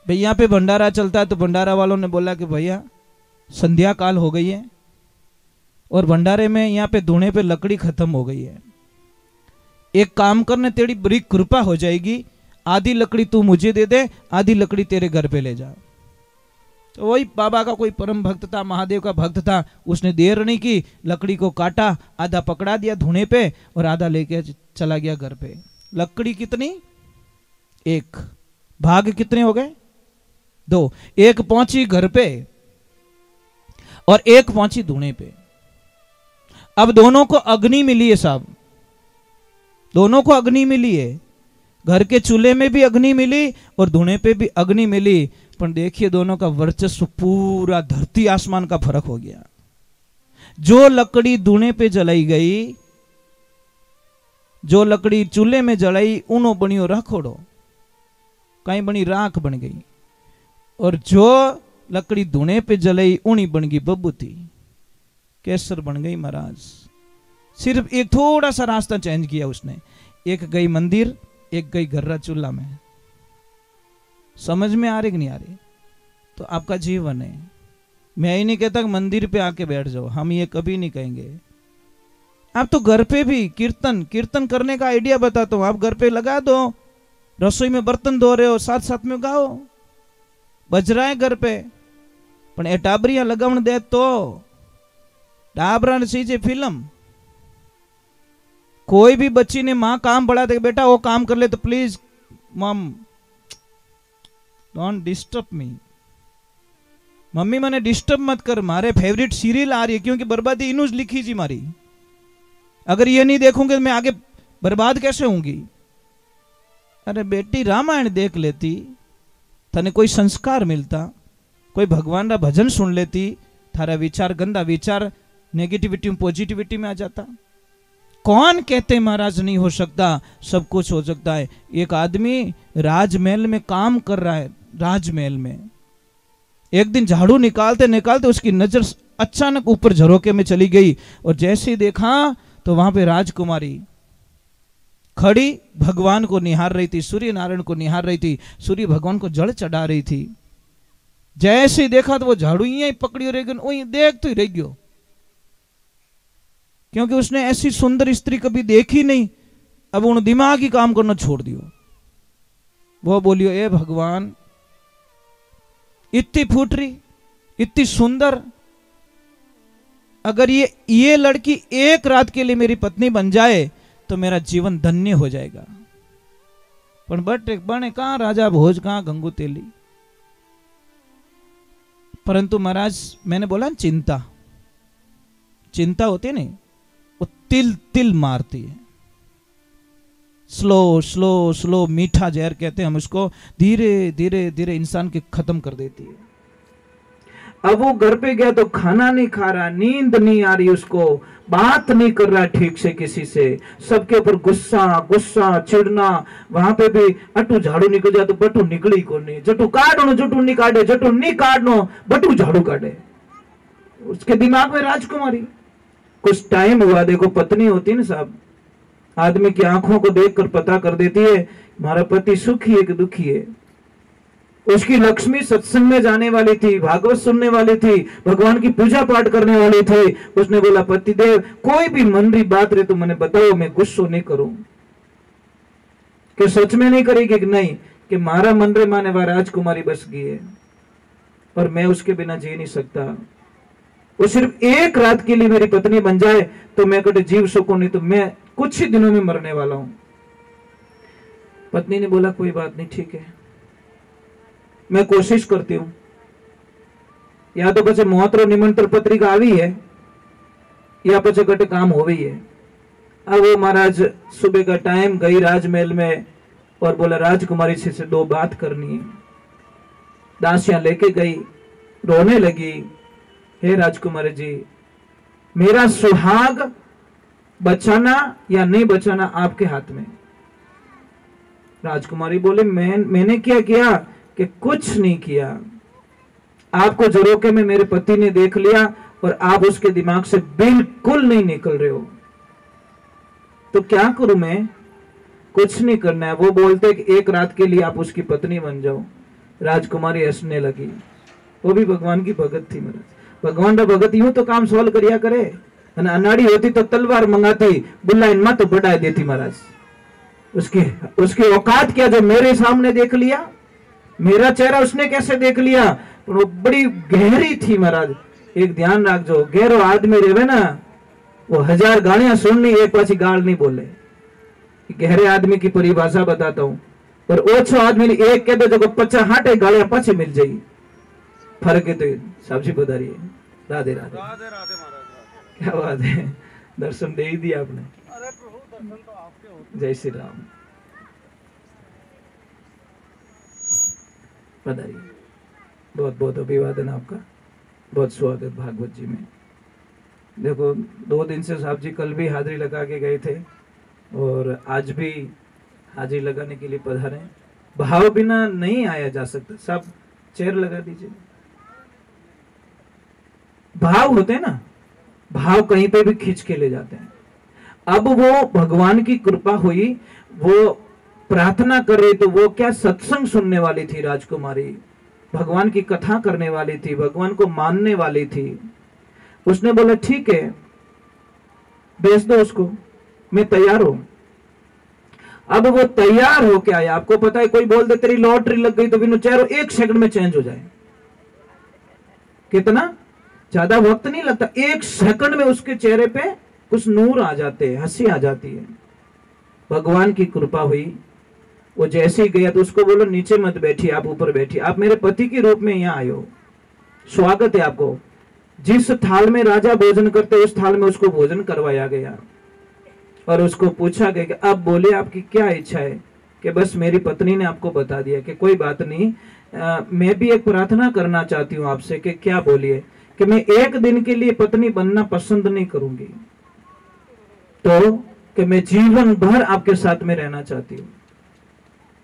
भाई यहां पे भंडारा चलता है, तो भंडारा वालों ने बोला कि भैया संध्या काल हो गई है और भंडारे में यहां पे धुने पे लकड़ी खत्म हो गई है। एक काम करने, तेरी बड़ी कृपा हो जाएगी, आधी लकड़ी तू मुझे दे दे, आधी लकड़ी तेरे घर पे ले जा। तो वही बाबा का कोई परम भक्त था, महादेव का भक्त था, उसने देर नहीं की, लकड़ी को काटा, आधा पकड़ा दिया धुने पे और आधा लेके चला गया घर पे। लकड़ी कितनी? 1। भाग कितने हो गए? 2। एक पहुंची घर पे और एक पहुंची धुने पे। अब दोनों को अग्नि मिली है साहब, दोनों को अग्नि मिली है। घर के चूल्हे में भी अग्नि मिली और धुने पे भी अग्नि मिली, पर देखिए दोनों का वर्चस्व पूरा धरती आसमान का फर्क हो गया। जो लकड़ी धुने पे जलाई गई, जो लकड़ी चूल्हे में जलाई, ऊनो बनियो राखोड़ो, कहीं बनी राख बन गई। और जो लकड़ी धुने पे जलाई ऊनी बन गई बबूती, केसर बन गई महाराज। सिर्फ एक थोड़ा सा रास्ता चेंज किया उसने, एक गई मंदिर, एक गई घर्रा चूल्हा में। समझ में आ रही कि नहीं आ रही? तो आपका जीवन है। मैं ही नहीं कहता कि मंदिर पे आके बैठ जाओ, हम ये कभी नहीं कहेंगे। आप तो घर पे भी कीर्तन करने का आइडिया बताता हूं, आप घर पे लगा दो, रसोई में बर्तन धो रहे हो साथ साथ में गाओ, बज रहा है घर पे। पण ए टाबरिया लगावण दे तो टाबरा ने सीजे फिल्म। कोई भी बच्ची ने मां काम बढ़ा दे, बेटा वो काम कर ले तो प्लीज मम डोंट डिस्टर्ब मी, मम्मी मैंने डिस्टर्ब मत कर, मारे फेवरेट सीरियल आ रही है, क्योंकि बर्बादी इनूज लिखी जी मारी। अगर ये नहीं देखूंगे तो मैं आगे बर्बाद कैसे होंगी? अरे बेटी रामायण देख लेती, तने कोई संस्कार मिलता, कोई भगवान का भजन सुन लेती, थारा विचार गंदा विचार नेगेटिविटी पॉजिटिविटी में आ जाता। कौन कहते महाराज नहीं हो सकता? सब कुछ हो सकता है। एक आदमी राजमहल में काम कर रहा है, राजमहल में एक दिन झाड़ू निकालते निकालते उसकी नजर अचानक ऊपर झरोके में चली गई, और जैसे ही देखा तो वहां पे राजकुमारी खड़ी भगवान को निहार रही थी, सूर्य नारायण को निहार रही थी, सूर्य भगवान को जल चढ़ा रही थी। जैसे ही देखा तो वो झाड़ू यहीं पकड़ी रह गई, वहीं देखते ही रह गयो, क्योंकि उसने ऐसी सुंदर स्त्री कभी देखी नहीं। अब उन दिमाग ही काम करना छोड़ दियो। वो बोलियो, ए भगवान इतनी फूटरी, इतनी सुंदर, अगर ये लड़की एक रात के लिए मेरी पत्नी बन जाए तो मेरा जीवन धन्य हो जाएगा। पर बट बने कहां राजा भोज, कहां गंगू तेली। परंतु महाराज मैंने बोला चिंता, चिंता होती है नहीं, वो तिल तिल मारती है। स्लो स्लो स्लो मीठा जहर कहते हैं हम उसको, धीरे धीरे धीरे इंसान के खत्म कर देती है। अब वो घर पे गया तो खाना नहीं खा रहा, नींद नहीं आ रही उसको, बात नहीं कर रहा ठीक से किसी से, सबके ऊपर गुस्सा गुस्सा चिढ़ना। वहां पे भी अटू झाड़ू निकल जाए तो बटू निकली को नहीं, जटू काटो जटू नहीं काटे, जटू नहीं काटनो बटू झाड़ू काटे। उसके दिमाग में राजकुमारी। कुछ टाइम हुआ, देखो पत्नी होती ना साहब, आदमी की आंखों को देखकर पता कर देती है हमारा पति सुखी है कि दुखी है। उसकी लक्ष्मी सत्संग में जाने वाली थी, भागवत सुनने वाली थी, भगवान की पूजा पाठ करने वाली थी। उसने बोला पतिदेव कोई भी मन री बात रे तो मैंने बताओ, मैं गुस्सो नहीं करूं। कि सच में नहीं करेगी कि नहीं, कि मारा मन रे माने वह राजकुमारी बस गई है और मैं उसके बिना जी नहीं सकता। वो सिर्फ एक रात के लिए मेरी पत्नी बन जाए तो मैं कभी जीव सकूं, नहीं तो मैं कुछ ही दिनों में मरने वाला हूं। पत्नी ने बोला कोई बात नहीं, ठीक है, मैं कोशिश करती हूं। या तो पचे मौत निमंत्रण पत्रिका आई है या पचे कटे काम हो गई है। अब वो महाराज सुबह का टाइम गई राजमहल में और बोला राजकुमारी से दो बात करनी है। दासियां लेके गई, रोने लगी, हे राजकुमारी जी मेरा सुहाग बचाना या नहीं बचाना आपके हाथ में। राजकुमारी बोले मैंने क्या किया कि कुछ नहीं किया। आपको जरोके में मेरे पति ने देख लिया और आप उसके दिमाग से बिल्कुल नहीं निकल रहे हो, तो क्या करूं मैं? कुछ नहीं करना है। वो बोलते कि एक रात के लिए आप उसकी पत्नी बन जाओ। राजकुमारी हंसने लगी। वो भी भगवान की भगत थी महाराज। भगवान का भगत यूं तो काम सॉल्व करिया करे, अनाड़ी होती तो तलवार मंगाती, बुल्ला इनमा तो बढ़ा देती महाराज। उसकी औकात क्या जो मेरे सामने देख लिया, मेरा चेहरा उसने कैसे देख लिया? वो बड़ी गहरी थी महाराज। एक ध्यान रख जो गहरो आदमी रहे ना, वो 1000 गालियां सुननी, एक पाछी गाल नहीं बोले। गहरे आदमी की परिभाषा बताता हूं। और ओछो आदमी ने एक कह दो जो 50 हाटे गालियां पाछे मिल जाएगी। फर्क है तो साहब जी बता रही है। राधे राधे राधे राधे महाराज, क्या बात है, दर्शन दे ही दिया आपने। अरे प्रभु दर्शन तो आपके होते। जय श्री राम। बधाई, बहुत बहुत अभिवादन आपका, बहुत स्वागत भागवत जी में। देखो 2 दिन से साहब जी कल भी हाजिरी लगा के गए थे और आज भी हाजिरी लगाने के लिए पधारे। भाव बिना नहीं आया जा सकता। सब चेयर लगा दीजिए। भाव होते हैं ना, भाव कहीं पे भी खींच के ले जाते हैं। अब वो भगवान की कृपा हुई, वो प्रार्थना कर रही, तो वो क्या सत्संग सुनने वाली थी राजकुमारी, भगवान की कथा करने वाली थी, भगवान को मानने वाली थी। उसने बोला ठीक है भेज दो उसको, मैं तैयार हूं। अब वो तैयार हो के आया। आपको पता है कोई बोल दे तेरी लॉटरी लग गई तो बिनु चेहरा 1 सेकंड में चेंज हो जाए। कितना ज्यादा वक्त नहीं लगता, 1 सेकंड में उसके चेहरे पे कुछ नूर आ जाते हैं, हंसी आ जाती है। भगवान की कृपा हुई। वो जैसे ही गया तो उसको बोलो नीचे मत बैठिए, आप ऊपर बैठिए, आप मेरे पति के रूप में यहाँ आए हो, स्वागत है आपको। जिस थाल में राजा भोजन करते उस थाल में उसको भोजन करवाया गया और उसको पूछा गया कि अब बोले आपकी क्या इच्छा है? कि बस मेरी पत्नी ने आपको बता दिया कि कोई बात नहीं, मैं भी एक प्रार्थना करना चाहती हूँ आपसे। कि क्या? बोलिए। कि मैं 1 दिन के लिए पत्नी बनना पसंद नहीं करूंगी, तो कि मैं जीवन भर आपके साथ में रहना चाहती हूँ,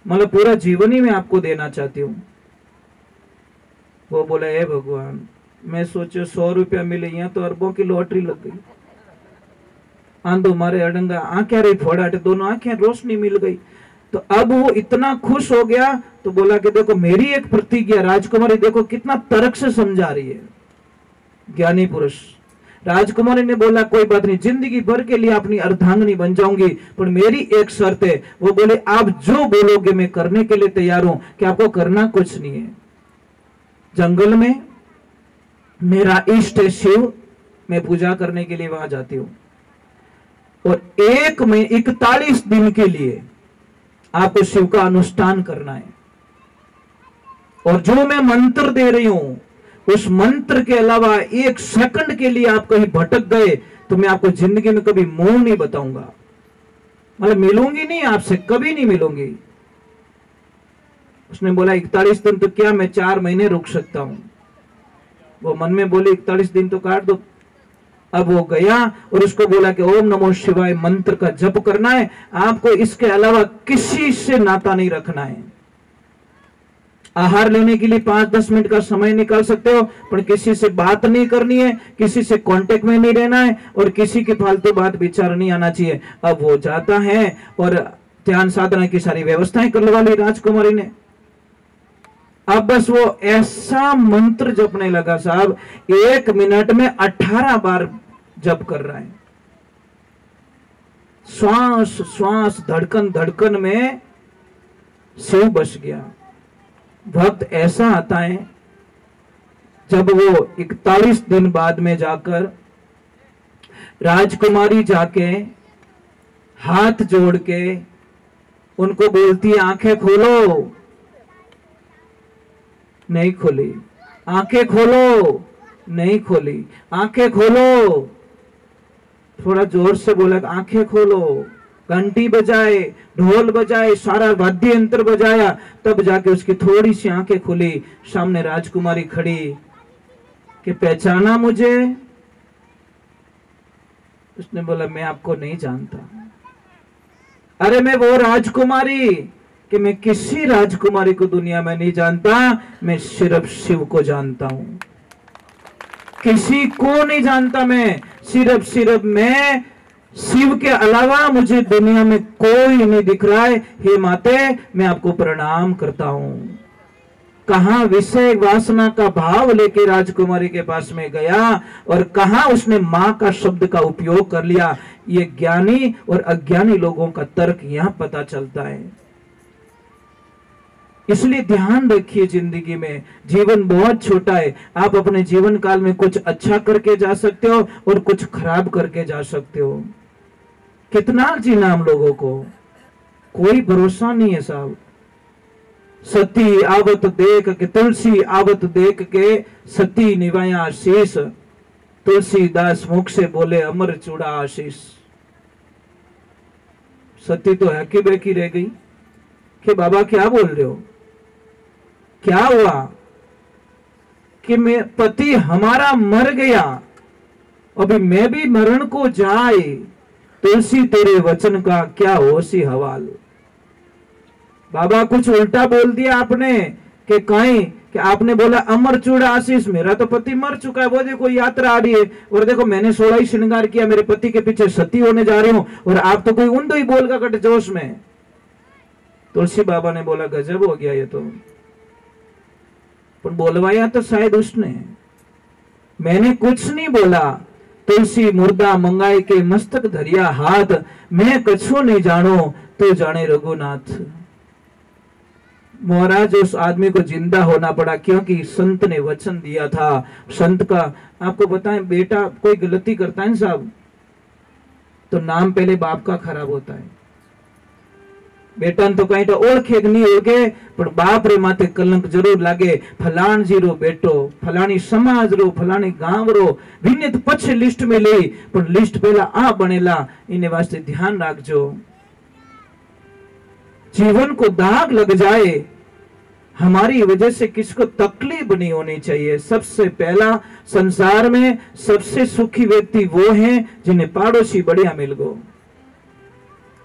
मतलब पूरा जीवन ही मैं आपको देना चाहती हूँ। वो बोला हे भगवान, मैं सोचो 100 रुपया मिले, यहाँ तो अरबों की लॉटरी लग गई। आंधो मारे अडंगा, आंखें रही फोड़ाटे, दोनों आंखें रोशनी मिल गई। तो अब वो इतना खुश हो गया तो बोला कि देखो मेरी एक प्रतिज्ञा, राजकुमारी देखो कितना तर्क से समझा रही है, ज्ञानी पुरुष। राजकुमारी ने बोला कोई बात नहीं, जिंदगी भर के लिए अपनी अर्धांगिनी बन जाऊंगी, पर मेरी एक शर्त है। वो बोले आप जो बोलोगे मैं करने के लिए तैयार हूं। कि आपको करना कुछ नहीं है। जंगल में मेरा इष्ट है शिव, मैं पूजा करने के लिए वहां जाती हूं और 41 दिन के लिए आपको शिव का अनुष्ठान करना है। और जो मैं मंत्र दे रही हूं उस मंत्र के अलावा 1 सेकंड के लिए आप कहीं भटक गए तो मैं आपको जिंदगी में कभी मुंह नहीं बताऊंगा, मतलब मिलूंगी नहीं आपसे, कभी नहीं मिलूंगी। उसने बोला 41 दिन तो क्या, मैं 4 महीने रुक सकता हूं। वो मन में बोले 41 दिन तो काट दो। अब वो गया और उसको बोला कि ओम नमो शिवाय मंत्र का जप करना है, आपको इसके अलावा किसी से नाता नहीं रखना है। आहार लेने के लिए 5-10 मिनट का समय निकाल सकते हो, पर किसी से बात नहीं करनी है, किसी से कांटेक्ट में नहीं रहना है और किसी की फालतू बात विचार नहीं आना चाहिए। अब वो जाता है और ध्यान साधना की सारी व्यवस्थाएं करवा ली राजकुमारी ने। अब बस वो ऐसा मंत्र जपने लगा साहब, 1 मिनट में 18 बार जप कर रहा है। श्वास श्वास धड़कन धड़कन में शिव बस गया। वक्त ऐसा आता है जब वो 41 दिन बाद में जाकर राजकुमारी जाके हाथ जोड़ के उनको बोलती है आंखें खोलो, नहीं खोली। आंखें खोलो, नहीं खोली। आंखें खोलो, थोड़ा जोर से बोला आंखें खोलो। घंटी बजाए, ढोल बजाए, सारा वाद्य यंत्र बजाया, तब जाके उसकी थोड़ी सी आंखें खुली। सामने राजकुमारी खड़ी कि पहचाना मुझे? उसने बोला मैं आपको नहीं जानता। अरे मैं वो राजकुमारी कि मैं किसी राजकुमारी को दुनिया में नहीं जानता, मैं सिर्फ शिव को जानता हूं। किसी को नहीं जानता मैं, सिर्फ मैं। शिव के अलावा मुझे दुनिया में कोई नहीं दिख रहा है। हे माते, मैं आपको प्रणाम करता हूं। कहां विषय वासना का भाव लेके राजकुमारी के पास में गया और कहां उसने मां का शब्द का उपयोग कर लिया। ये ज्ञानी और अज्ञानी लोगों का तर्क यहां पता चलता है। इसलिए ध्यान रखिए, जिंदगी में जीवन बहुत छोटा है। आप अपने जीवन काल में कुछ अच्छा करके जा सकते हो और कुछ खराब करके जा सकते हो। कितना जीना हम लोगों को, कोई भरोसा नहीं है साहब। सती आवत देख के तुलसी आवत देख के सती निवाया आशीष। तुलसीदास मुख से बोले अमर चूड़ा आशीष। सती तो हकी बेकी रह गई कि बाबा क्या बोल रहे हो? क्या हुआ कि मैं पति हमारा मर गया, अभी मैं भी मरण को जाए, तुलसी तेरे वचन का क्या होशी हवाल। बाबा कुछ उल्टा बोल दिया आपने कि कहीं कि आपने बोला अमर चूड़ा आशीष, मेरा तो पति मर चुका है, वो देखो यात्रा आ रही है, और देखो मैंने 16 ही श्रृंगार किया, मेरे पति के पीछे सती होने जा रही हूं, और आप तो कोई उन दो ही बोल का कट जोश में। तुलसी बाबा ने बोला गजब हो गया ये तो, पर बोलवाया तो शायद उसने, मैंने कुछ नहीं बोला। तुलसी मुर्दा मंगाई के मस्तक धरिया हाथ, मैं कछु नहीं जानो तो जाने रघुनाथ। महाराज उस आदमी को जिंदा होना पड़ा क्योंकि संत ने वचन दिया था। संत का आपको बताएं, बेटा कोई गलती करता है साहब तो नाम पहले बाप का खराब होता है। बेटा तो कहीं तो ओळखे नहीं ओळखे, पर बाप रे माथे कलंक जरूर लागे। फलाण जी रो बेटो, फलानी समाज रो, फलानी गांव रो, विनित पछे लिस्ट में ले, पर लिस्ट पहला आ बनेला, इने वास्ते ध्यान रखजो। जीवन को दाग लग जाए, हमारी वजह से किसको तकलीफ नहीं होनी चाहिए। सबसे पहला संसार में सबसे सुखी व्यक्ति वो हैं जिन्हें पड़ोसी बढ़िया मिल गो,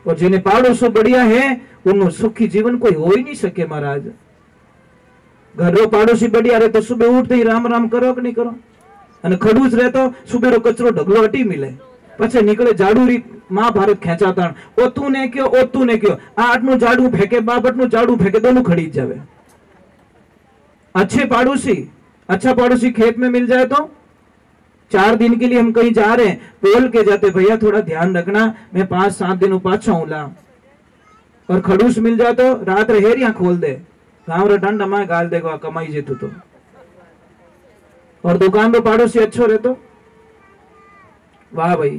और जिन्हें पड़ोसी बढ़िया है उन्हों सुखी जीवन कोई हो ही नहीं सके। महाराज घर रो पड़ोसी बढ़िया रहे तो सुबह उठते ही राम राम करो कि नहीं करो, અને ખડૂસ રહેતો સુબેરો કચરો ઢગલો હટી મિલે, પછી નીકળે જાડુરી મહાભારત ખેંચાતાણ, ઓતું ને કયો આ આટનું જાડું ફેંકે, બાબટનું જાડું ફેંકે, दोनों खड़ी जावे। अच्छे पड़ोसी, अच्छा पड़ोसी खेत में मिल जाए तो 4 दिन के लिए हम कहीं जा रहे हैं, बोल के जाते भैया थोड़ा ध्यान रखना, मैं 5-7 दिन पाछो हूला। और खड़ूस मिल जाए तो रात हेरिया खोल दे, गाँव ठंड हमारे गाल देगा कमाई जेतु तो। और दुकान पे पड़ोसी अच्छो रहे तो वाह भाई,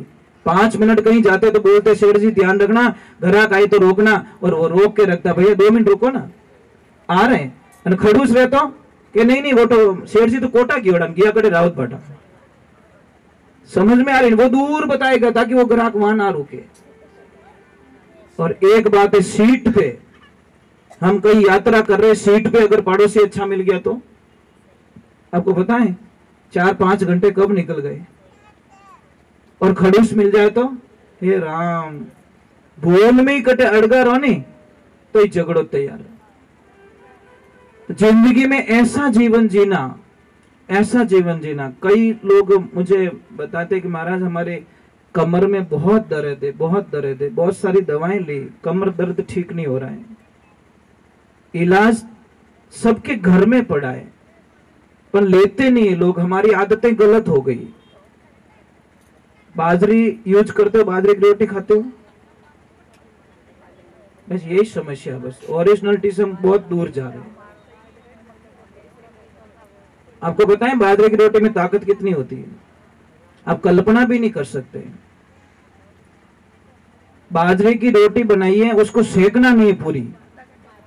5 मिनट कहीं जाते तो बोलते शेर जी ध्यान रखना, ग्राहक आई तो रोकना, और वो रोक के रखता भैया 2 मिनट रुको ना आ रहे हैं। खड़ूस रहता कि नहीं वो तो शेर जी तो कोटा की ओडम किया करे रावत भाटा, समझ में आ रही, वो दूर बताएगा ताकि वो ग्राहक वहां ना रुके। और एक बात है, सीट पे हम कहीं यात्रा कर रहे, सीट पे अगर पड़ोसी अच्छा मिल गया तो आपको पता है 4-5 घंटे कब निकल गए। और खड़ूस मिल जाए तो हे राम, बोल में ही कटे अड़गा रहो नहीं तो ही झगड़ो तैयार। जिंदगी में ऐसा जीवन जीना, ऐसा जीवन जीना। कई लोग मुझे बताते कि महाराज हमारे कमर में बहुत दर्द है, बहुत दर्द है, बहुत सारी दवाएं ली, कमर दर्द ठीक नहीं हो रहा है। इलाज सबके घर में पड़ा है, पर लेते नहीं है लोग। हमारी आदतें गलत हो गई। बाजरी यूज करते हो, बाजरे की रोटी खाते हो, बस यही समस्या। बस ओरिजिनलिटी से हम बहुत दूर जा रहे हैं। आपको बताएं बाजरे की रोटी में ताकत कितनी होती है, आप कल्पना भी नहीं कर सकते। बाजरे की रोटी बनाइए, उसको सेकना नहीं पूरी,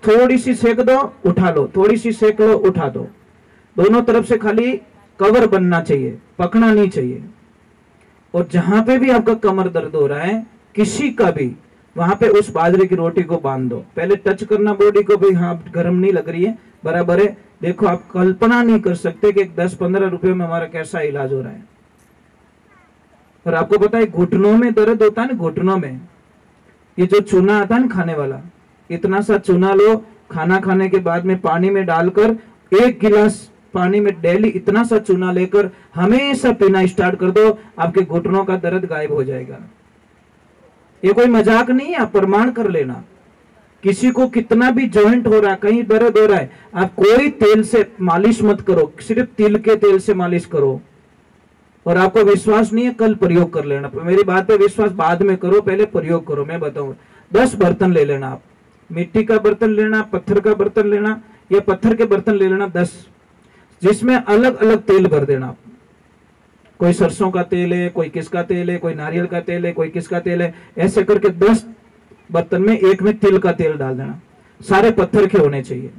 थोड़ी सी सेक दो उठा लो, थोड़ी सी सेक लो उठा दो, दोनों तरफ से खाली कवर बनना चाहिए, पकना नहीं चाहिए। और जहां पे भी आपका कमर दर्द हो रहा है, किसी का भी, वहां पे उस बाजरे की रोटी को बांध दो। पहले टच करना बॉडी को भी, हाँ गर्म नहीं लग रही है, बराबर है। देखो आप कल्पना नहीं कर सकते कि 10-15 रुपए में हमारा कैसा इलाज हो रहा है। और आपको पता है घुटनों में दर्द होता है ना, घुटनों में ये जो चूना आता है ना खाने वाला, इतना सा चूना लो, खाना खाने के बाद में पानी में डालकर 1 गिलास पानी में डेली इतना सा चूना लेकर हमेशा पीना स्टार्ट कर दो, आपके घुटनों का दर्द गायब हो जाएगा। ये कोई मजाक नहीं है, आप प्रमाण कर लेना। किसी को कितना भी जॉइंट हो रहा है, कहीं दर्द हो रहा है, आप कोई तेल से मालिश मत करो, सिर्फ तिल के तेल से मालिश करो। और आपको विश्वास नहीं है, कल प्रयोग कर लेना। मेरी बात पे विश्वास बाद में करो, पहले प्रयोग करो। मैं बताऊं, 10 बर्तन ले लेना आप, मिट्टी का बर्तन लेना, पत्थर का बर्तन लेना, या पत्थर के बर्तन ले लेना 10, जिसमें अलग अलग तेल भर देना आप। कोई सरसों का तेल है, कोई किसका तेल है, कोई नारियल का तेल है, कोई किसका तेल है, ऐसे करके 10 बर्तन में एक में तिल का तेल डाल देना। सारे पत्थर के होने चाहिए।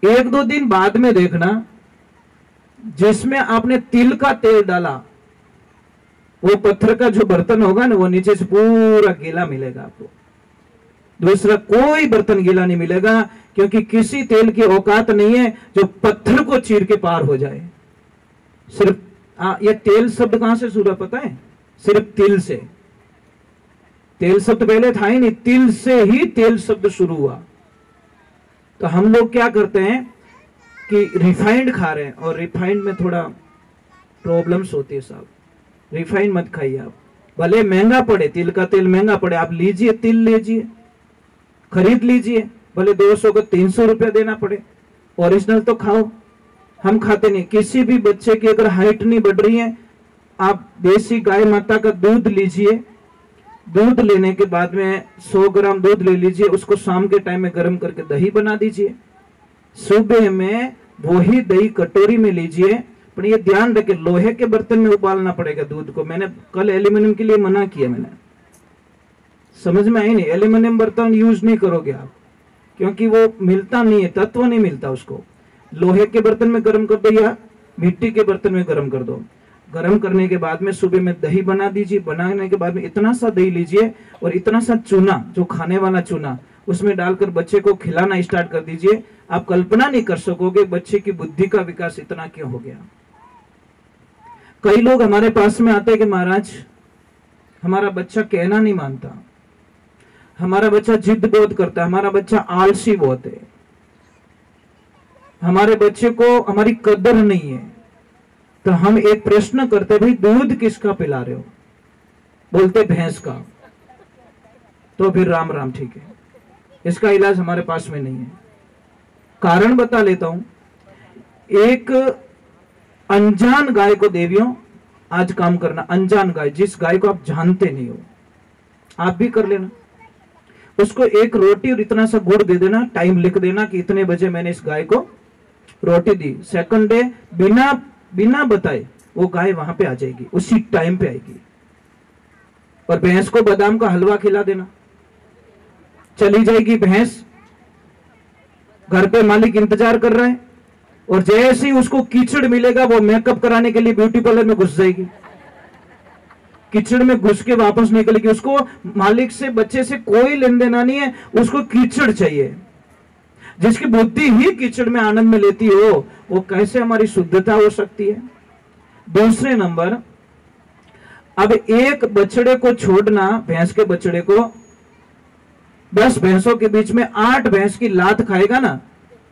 1-2 दिन बाद में देखना, जिसमें आपने तिल का तेल डाला, वो पत्थर का जो बर्तन होगा ना, वो नीचे से पूरा गीला मिलेगा आपको। दूसरा कोई बर्तन गीला नहीं मिलेगा, क्योंकि किसी तेल की औकात नहीं है जो पत्थर को चीर के पार हो जाए। सिर्फ ये तेल शब्द कहां से शुरू पता है? सिर्फ तिल से। तेल शब्द पहले था ही नहीं, तिल से ही तेल शब्द शुरू हुआ। तो हम लोग क्या करते हैं कि रिफाइंड खा रहे हैं, और रिफाइंड में थोड़ा प्रॉब्लम्स होती है साहब। रिफाइंड मत खाइए आप, भले महंगा पड़े, तिल का तेल महंगा पड़े, आप लीजिए, तिल लीजिए, खरीद लीजिए, भले 200 को 300 रुपया देना पड़े, ओरिजिनल तो खाओ। हम खाते नहीं। किसी भी बच्चे की अगर हाइट नहीं बढ़ रही है, आप देसी गाय माता का दूध लीजिए, दूध लेने के बाद में 100 ग्राम दूध ले लीजिए, उसको शाम के टाइम में गर्म करके दही बना दीजिए, सुबह में वही दही कटोरी में लीजिए। पर ये ध्यान रखें, लोहे के बर्तन में उबालना पड़ेगा दूध को। मैंने कल एल्यूमिनियम के लिए मना किया, मैंने समझ में आई नहीं, एल्यूमिनियम बर्तन यूज नहीं करोगे आप, क्योंकि वो मिलता नहीं है, तत्व नहीं मिलता उसको। लोहे के बर्तन में गर्म कर दो या मिट्टी के बर्तन में गर्म कर दो। गर्म करने के बाद में सुबह में दही बना दीजिए, बनाने के बाद में इतना सा दही लीजिए और इतना सा चूना, जो खाने वाला चूना, उसमें डालकर बच्चे को खिलाना स्टार्ट कर दीजिए। आप कल्पना नहीं कर सकोगे बच्चे की बुद्धि का विकास इतना क्यों हो गया। कई लोग हमारे पास में आते हैं कि महाराज हमारा बच्चा कहना नहीं मानता, हमारा बच्चा जिद बहुत करता है, हमारा बच्चा आलसी बहुत है, हमारे बच्चे को हमारी कदर नहीं है। तो हम एक प्रश्न करते, भाई दूध किसका पिला रहे हो? बोलते भैंस का। तो फिर राम राम, ठीक है, इसका इलाज हमारे पास में नहीं है। कारण बता लेता हूं। एक अनजान गाय को, देवियों आज काम करना, अनजान गाय, जिस गाय को आप जानते नहीं हो, आप भी कर लेना, उसको एक रोटी और इतना सा गुड़ दे देना, टाइम लिख देना कि इतने बजे मैंने इस गाय को रोटी दी। सेकंड डे बिना बताए वो गाय वहां पे आ जाएगी, उसी टाइम पे आएगी। और भैंस को बादाम का हलवा खिला देना, चली जाएगी भैंस, घर पे मालिक इंतजार कर रहा है, और जैसे ही उसको कीचड़ मिलेगा वो मेकअप कराने के लिए ब्यूटी पार्लर में घुस जाएगी, कीचड़ में घुस के वापस निकलेगी। उसको मालिक से, बच्चे से कोई लेन देना नहीं है, उसको कीचड़ चाहिए। जिसकी बुद्धि ही कीचड़ में आनंद में लेती हो, वो कैसे हमारी शुद्धता हो सकती है। दूसरे नंबर, अब एक बछड़े को छोड़ना, भैंस के बछड़े को, 10 भैंसों के बीच में 8 भैंस की लात खाएगा ना,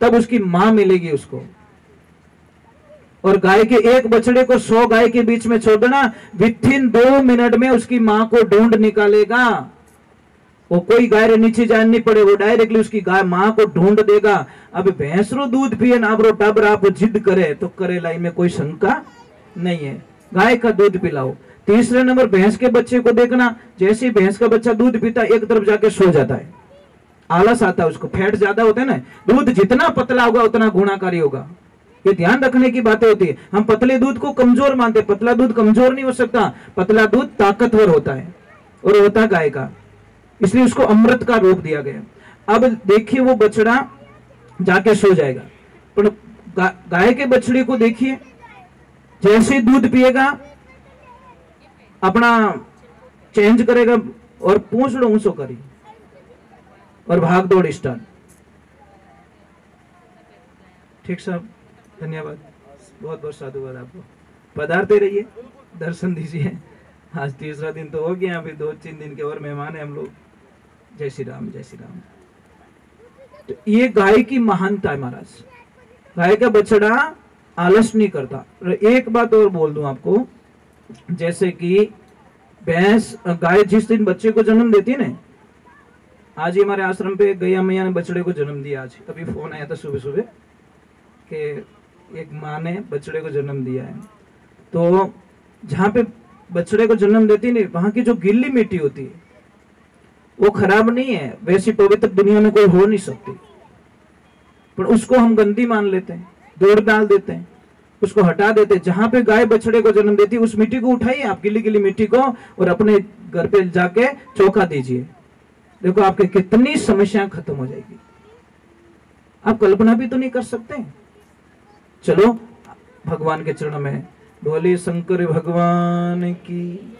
तब उसकी मां मिलेगी उसको। और गाय के एक बछड़े को 100 गाय के बीच में छोड़ना, विथिन 2 मिनट में उसकी मां को ढूंढ निकालेगा। वो कोई गाय रे नीचे जान नहीं पड़े, वो डायरेक्टली उसकी गाय माँ को ढूंढ देगा। अब भैंसरो दूध पिए ना आपरो टबर आप जिद करे तो करे लाई में कोई शंका नहीं है, गाय का दूध पिलाओ। तीसरे नंबर भैंस के बच्चे को देखना, जैसे भैंस का बच्चा दूध पीता है एक तरफ जाके सो जाता है, आलस आता है उसको, फैट ज्यादा होता है ना, दूध जितना पतला होगा उतना गुणाकारी होगा। ये ध्यान रखने की बातें होती है। हम पतले दूध को कमजोर मानते, पतला दूध कमजोर नहीं हो सकता, पतला दूध ताकतवर होता है और होता है गाय का, इसलिए उसको अमृत का रूप दिया गया। अब देखिए वो बछड़ा जाके सो जाएगा, पर गाय के बछड़े को देखिए, जैसे दूध पिएगा अपना चेंज करेगा और पूंछ लो ऊंचो करी और भाग दौड़ स्टार्ट। ठीक साहब, धन्यवाद, बहुत बहुत साधुवाद आपको। पधारते रहिए, दर्शन दीजिए। आज तीसरा दिन तो हो गया, अभी 2-3 दिन के और मेहमान है हम लोग। जय श्री राम, जय श्री राम। तो ये गाय की महानता है महाराज, गाय का बछड़ा आलस नहीं करता। एक बात और बोल दूं आपको, जैसे कि भैंस गाय जिस दिन बच्चे को जन्म देती है ना, आज ही हमारे आश्रम पे गैया मैया ने बछड़े को जन्म दिया। आज अभी फोन आया था सुबह सुबह कि एक माँ ने बछड़े को जन्म दिया है। तो जहाँ पे बछड़े को जन्म देती है वहां की जो गीली मिट्टी होती है वो खराब नहीं है, वैसी पवित्र दुनिया में कोई हो नहीं सकती, पर उसको हम गंदी मान लेते हैं, दौड़ डाल देते हैं, उसको हटा देते हैं। जहां पे गाय बछड़े को जन्म देती है उस मिट्टी को उठाइए आप, गिली गिली मिट्टी को, और अपने घर पे जाके चौका दीजिए, देखो आपके कितनी समस्याएं खत्म हो जाएगी। आप कल्पना भी तो नहीं कर सकते। चलो भगवान के चरणों में, बोले शंकर भगवान की।